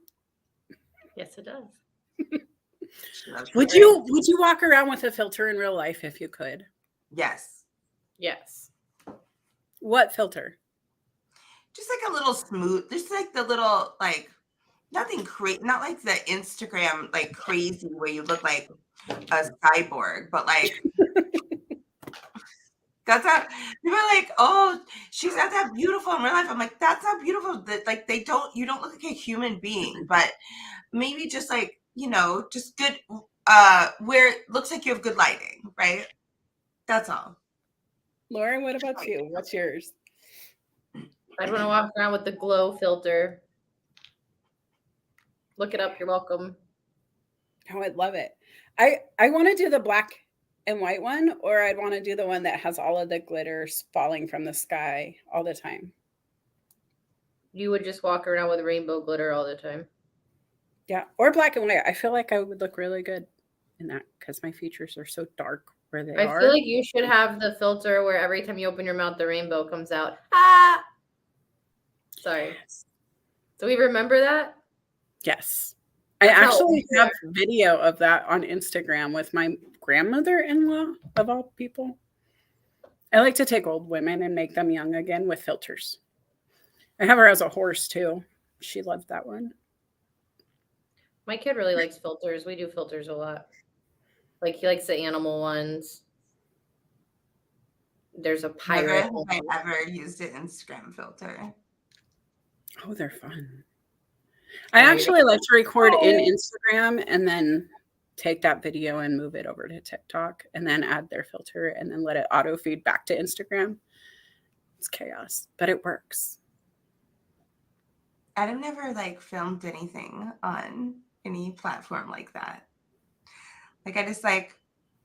Yes, it does. She loves Would it. you walk around with a filter in real life if you could? Yes. Yes. What filter? Just like a little smooth, just like the little, like, nothing crazy, not like the Instagram, like, crazy where you look like a cyborg, but like, that's how people are like, oh, she's not that beautiful in real life. I'm like, that's not beautiful. That, like, you don't look like a human being, but maybe just like, you know, just good, where it looks like you have good lighting, right? That's all. Lauren, what about you? What's yours? I'd want to walk around with the glow filter. Look it up. You're welcome. Oh, I'd love it. I want to do the black and white one, or I'd want to do the one that has all of the glitters falling from the sky all the time. You would just walk around with rainbow glitter all the time. Yeah, or black and white. I feel like I would look really good in that because my features are so dark where they I are. feel like you should have the filter where every time you open your mouth, the rainbow comes out. Ah! Sorry. Do we remember that? Yes. I That's how actually old you have video of that on Instagram with my grandmother-in-law, of all people. I like to take old women and make them young again with filters. I have her as a horse too. She loved that one. My kid really likes filters. We do filters a lot. Like he likes the animal ones. There's a Never pirate. have I ever used an Instagram filter. Oh, they're fun. I actually like to record in Instagram and then take that video and move it over to TikTok and then add their filter and then let it auto feed back to Instagram. It's chaos, but it works. I've never like filmed anything on any platform like that. Like I just like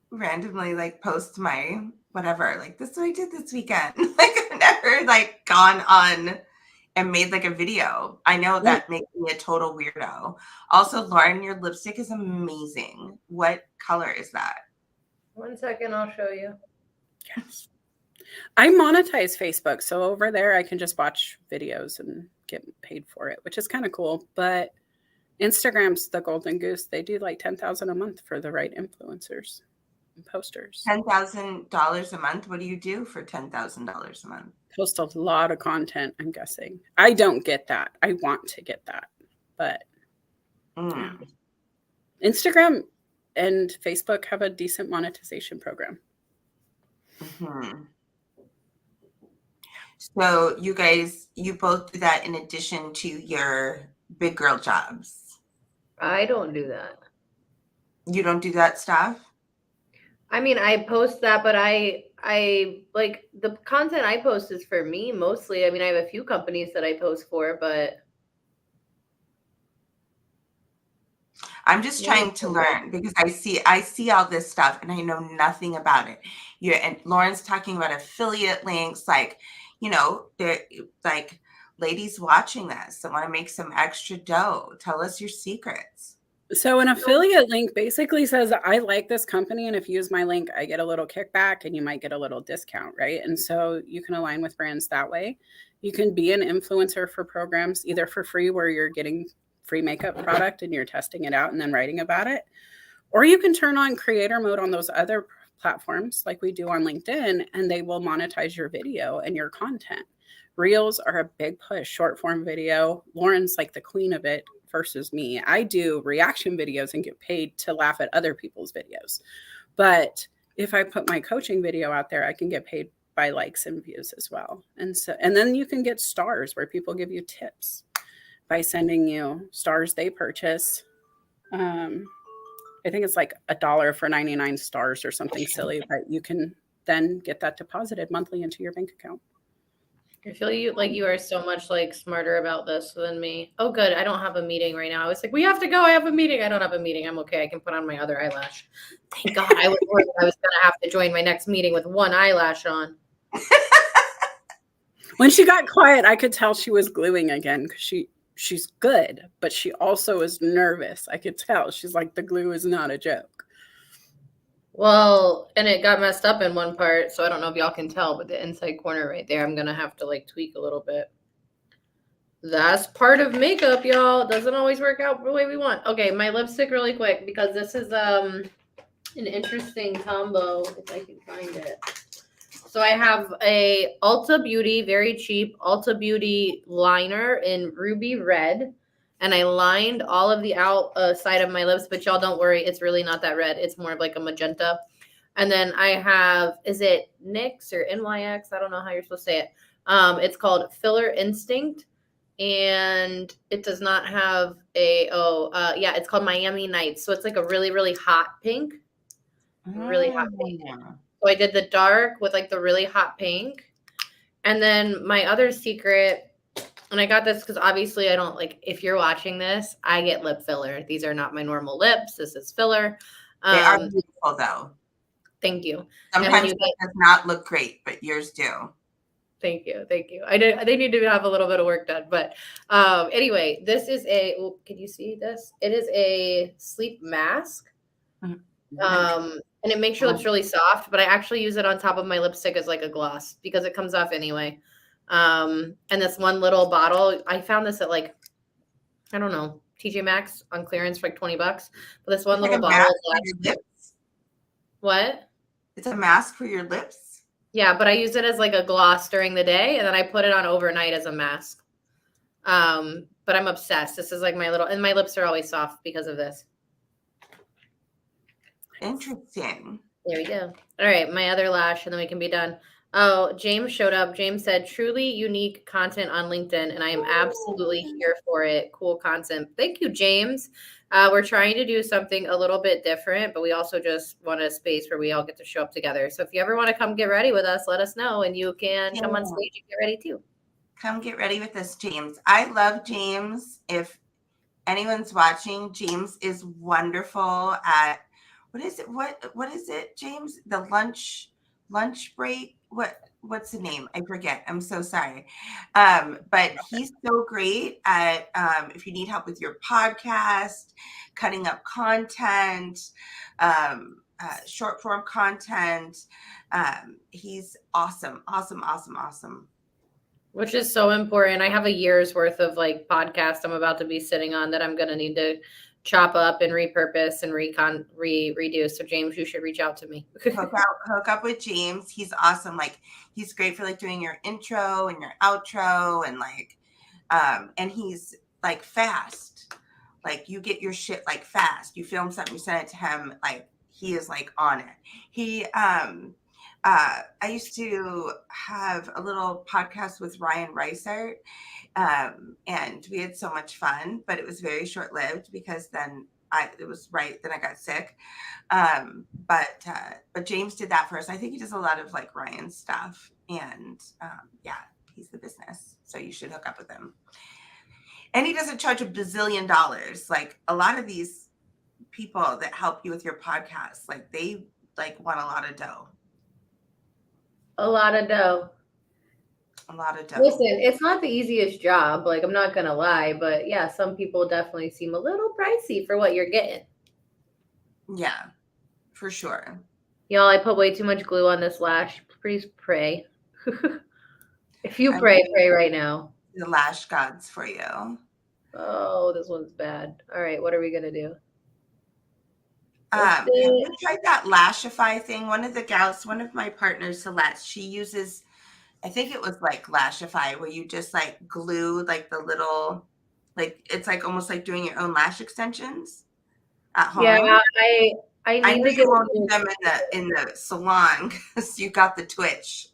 randomly like post my whatever, like this is what I did this weekend. Like I've never like gone on and made like a video. I know that makes me a total weirdo. Also, Lauren, your lipstick is amazing. What color is that? 1 second, I'll show you. Yes. I monetize Facebook. So over there, I can just watch videos and get paid for it, which is kind of cool. But Instagram's the golden goose. They do like $10,000 a month for the right influencers and posters. $10,000 a month. What do you do for $10,000 a month? Post a lot of content, I'm guessing. I don't get that. I want to get that. But yeah. Instagram and Facebook have a decent monetization program. Mm-hmm. So you guys, you both do that in addition to your big girl jobs. I don't do that. You don't do that stuff? I mean, I post that, but I like the content I post is for me mostly. I mean, I have a few companies that I post for, but I'm just trying to learn because I see all this stuff and I know nothing about it. And Lauren's talking about affiliate links, like, you know, they're like ladies watching this that want to make some extra dough. Tell us your secrets. So an affiliate link basically says, I like this company, and if you use my link, I get a little kickback and you might get a little discount, right? And so you can align with brands that way. You can be an influencer for programs, either for free, where you're getting free makeup product and you're testing it out and then writing about it. Or you can turn on creator mode on those other platforms like we do on LinkedIn, and they will monetize your video and your content. Reels are a big push, short form video. Lauren's like the queen of it versus me. I do reaction videos and get paid to laugh at other people's videos. But if I put my coaching video out there, I can get paid by likes and views as well. And then you can get stars where people give you tips by sending you stars they purchase. I think it's like $1 for 99 stars or something silly, but you can then get that deposited monthly into your bank account. I feel you are so much like smarter about this than me. Oh, good. I don't have a meeting right now. I was like, we have to go. I have a meeting. I don't have a meeting. I'm okay. I can put on my other eyelash. Thank God. I was worried I was going to have to join my next meeting with one eyelash on. When she got quiet, I could tell she was gluing again because she's good, but she also is nervous. I could tell. She's like, the glue is not a joke. Well, and it got messed up in one part, so I don't know if y'all can tell, but the inside corner right there, I'm going to have to like tweak a little bit. That's part of makeup, y'all. It doesn't always work out the way we want. Okay, my lipstick really quick because this is an interesting combo if I can find it. So I have a Ulta Beauty, very cheap Ulta Beauty liner in ruby red. And I lined all of the outside of my lips, but y'all don't worry. It's really not that red. It's more of like a magenta. And then I have, is it NYX or NYX? I don't know how you're supposed to say it. It's called Filler Instinct. And it does not have it's called Miami Nights. So it's like a really, really hot pink. Really hot pink. So I did the dark with like the really hot pink. And then my other secret, and I got this because obviously I don't like, if you're watching this, I get lip filler. These are not my normal lips. This is filler. They are beautiful though. Thank you. Sometimes it does not look great, but yours do. Thank you. Thank you. They need to have a little bit of work done. But anyway, this is can you see this? It is a sleep mask. And it makes your lips really soft, but I actually use it on top of my lipstick as like a gloss because it comes off anyway. And this one little bottle, I found this at like, I don't know, TJ Maxx on clearance for like $20. But this one little bottle. What? It's a mask for your lips? Yeah, but I use it as like a gloss during the day, and then I put it on overnight as a mask. But I'm obsessed. This is like and my lips are always soft because of this. Interesting. There we go. All right, my other lash, and then we can be done. Oh, James showed up. James said, truly unique content on LinkedIn, and I am absolutely here for it. Cool content. Thank you, James. We're trying to do something a little bit different, but we also just want a space where we all get to show up together. So if you ever want to come get ready with us, let us know, and you can come on stage and get ready too. Come get ready with us, James. I love James. If anyone's watching, James is wonderful at what is it? What is it, James? The lunch break? What's the name? I forget. I'm so sorry. But he's so great at if you need help with your podcast, cutting up content, short form content. He's awesome. Which is so important. I have a year's worth of like podcast I'm about to be sitting on that I'm going to need to chop up and repurpose and redo. So James, you should reach out to me. hook up with James. He's awesome. Like he's great for like doing your intro and your outro and like, and he's like fast. Like you get your shit like fast. You film something, you send it to him. Like he is like on it. I used to have a little podcast with Ryan Reisert, and we had so much fun, but it was very short-lived because then I got sick. But James did that for us. I think he does a lot of like Ryan stuff, and yeah, he's the business. So you should hook up with him. And he doesn't charge $1 bazillion. Like a lot of these people that help you with your podcast, like they like want a lot of dough. A lot of dough. Listen, it's not the easiest job. Like, I'm not going to lie. But yeah, some people definitely seem a little pricey for what you're getting. Yeah, for sure. Y'all, I put way too much glue on this lash. Please pray. If you pray right now. The lash gods for you. Oh, this one's bad. All right, what are we going to do? Have you tried that Lashify thing? One of my partners, Celeste, she uses, I think it was like Lashify, where you just like glue like the little, like it's like almost like doing your own lash extensions at home. Yeah, I need to get them in the salon because you got the twitch.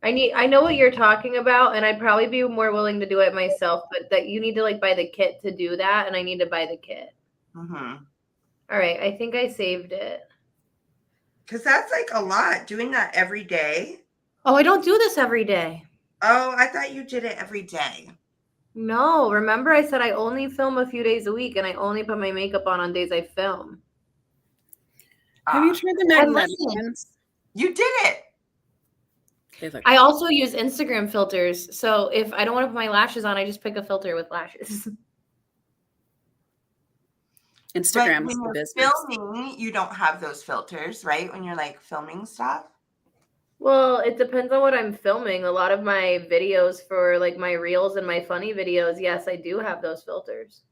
I know what you're talking about, and I'd probably be more willing to do it myself, but that you need to like buy the kit to do that, and I need to buy the kit. Mm-hmm. All right, I think I saved it. Because that's like a lot, doing that every day. Oh, I don't do this every day. Oh, I thought you did it every day. No, remember I said I only film a few days a week and I only put my makeup on days I film. Have you tried the And magnetic listen, ones? You did it. They look I also use Instagram filters. So if I don't want to put my lashes on, I just pick a filter with lashes. But Instagram's when the you're business. filming, you don't have those filters, right? When you're like filming stuff. Well, it depends on what I'm filming. A lot of my videos for like my reels and my funny videos, yes, I do have those filters.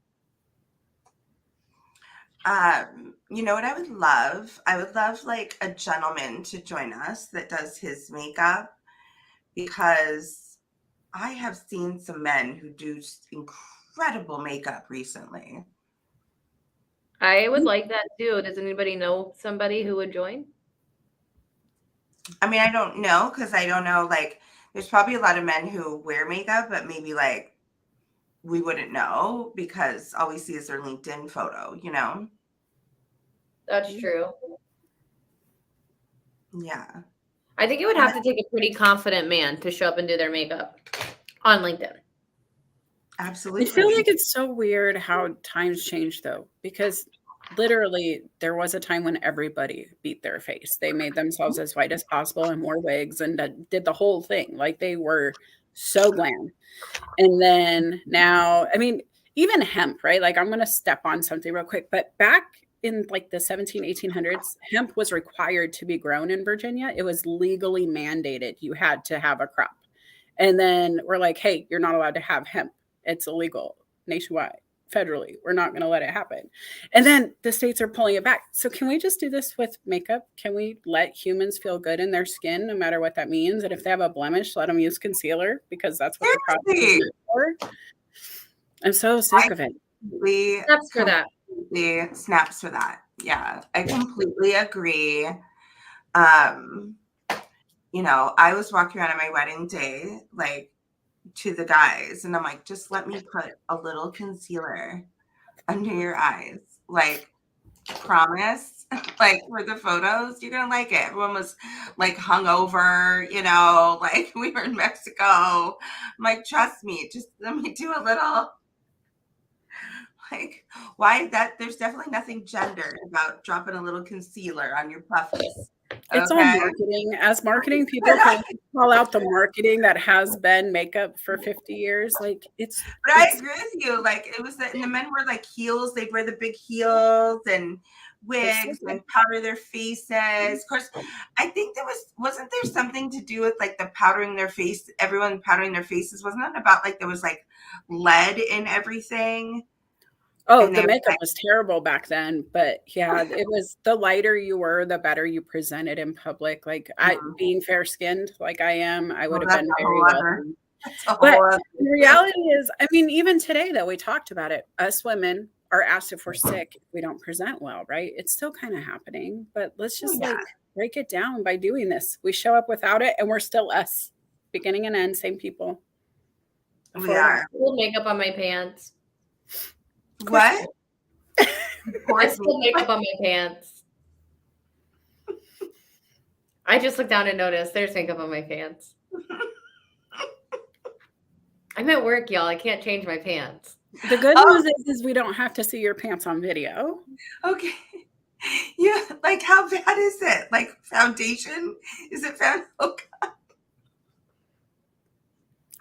You know what I would love? I would love like a gentleman to join us that does his makeup, because I have seen some men who do incredible makeup recently. I would like that too. Does anybody know somebody who would join? I mean, I don't know, because I don't know, like, there's probably a lot of men who wear makeup, but maybe like we wouldn't know because all we see is their LinkedIn photo, you know? That's true. Yeah. I think it would have to take a pretty confident man to show up and do their makeup on LinkedIn. Absolutely. I feel like it's so weird how times change though, because literally there was a time when everybody beat their face. They made themselves as white as possible and wore wigs and did the whole thing. Like they were so glam. And then now, I mean, even hemp, right? Like I'm going to step on something real quick, but back in like the 1800s, hemp was required to be grown in Virginia. It was legally mandated. You had to have a crop. And then we're like, hey, you're not allowed to have hemp. It's illegal nationwide, federally. We're not going to let it happen. And then the states are pulling it back. So can we just do this with makeup? Can we let humans feel good in their skin, no matter what that means? And if they have a blemish, let them use concealer, because that's what the product is meant for. I'm so sick of it. Snaps for that. Snaps for that. Yeah, I completely agree. You know, I was walking around on my wedding day, like, to the guys, and I'm like, just let me put a little concealer under your eyes. Like, promise. Like, for the photos, you're gonna like it. Everyone was like hungover, you know, like we were in Mexico. I'm like, trust me, just let me do a little. Like, why that? There's definitely nothing gendered about dropping a little concealer on your puffies. It's all marketing. As marketing people call out the marketing that has been makeup for 50 years. Like it's. But I agree with you. Like it was and the men wear like heels. They'd wear the big heels and wigs and powder their faces. Of course, I think wasn't there something to do with like the powdering their face? Everyone powdering their faces. Wasn't it about like there was like lead in everything? Oh, the makeup was terrible back then, but yeah, it was the lighter you were, the better you presented in public. Like being fair skinned like I am, I would have been very welcome. But the reality is, I mean, even today though, we talked about it. Us women are asked if we're sick if we don't present well, right? It's still kind of happening, but let's just like break it down by doing this. We show up without it and we're still us. Beginning and end, same people. We are. Full makeup on my pants. What? I still makeup on my pants. I just looked down and noticed there's makeup on my pants. I'm at work, y'all. I can't change my pants. The good news is we don't have to see your pants on video. Okay. Yeah, like how bad is it? Like foundation? Is it found? Oh God.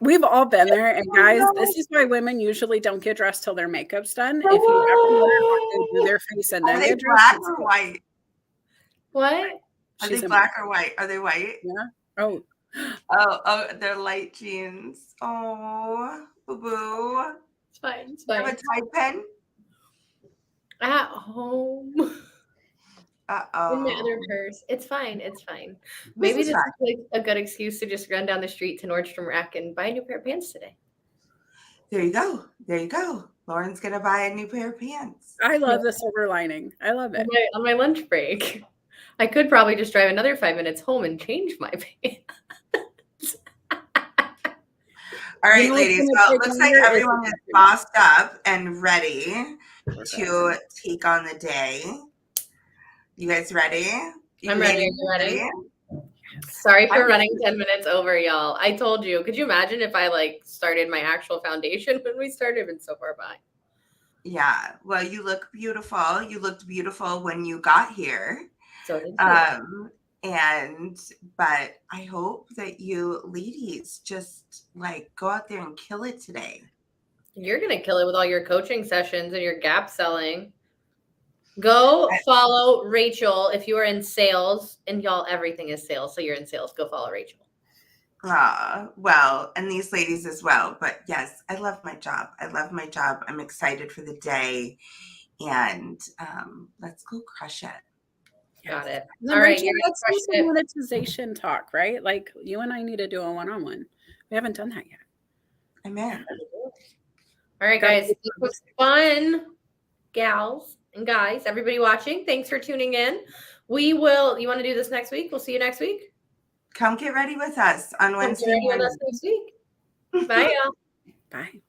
We've all been there, and guys, this is why women usually don't get dressed till their makeup's done. If you ever wonder why they do their face and then get dressed, black or white? What? Are they black or white? Are they white? Yeah. Oh, they're light jeans. Oh, boo boo. It's fine. It's fine. Have a tie pen? At home. Uh-oh. In my other purse. It's fine. It's fine. Maybe this is like a good excuse to just run down the street to Nordstrom Rack and buy a new pair of pants today. There you go. There you go. Lauren's going to buy a new pair of pants. I love the silver lining. I love it. On my lunch break. I could probably just drive another 5 minutes home and change my pants. All right, ladies. Well, it looks like everyone is bossed up and ready to take on the day. You guys ready? I'm ready. Are you ready? Sorry for running 10 minutes over, y'all. I told you. Could you imagine if I like started my actual foundation when we started? I've been so far behind. Yeah. Well, you look beautiful. You looked beautiful when you got here. So did you. But I hope that you ladies just like go out there and kill it today. You're going to kill it with all your coaching sessions and your gap selling. Go follow Rachel if you are in sales, and y'all, everything is sales. So you're in sales. Go follow Rachel. Well, and these ladies as well. But yes, I love my job. I'm excited for the day, and let's go crush it. Got it. All right, let's do some monetization talk, right? Like you and I need to do a one-on-one. We haven't done that yet. Amen. All right, guys. It was fun, gals and guys. Everybody watching, thanks for tuning in. You want to do this next week? We'll see you next week. Come get ready with us on Wednesday. Come get ready with us next week. Bye, y'all. Bye.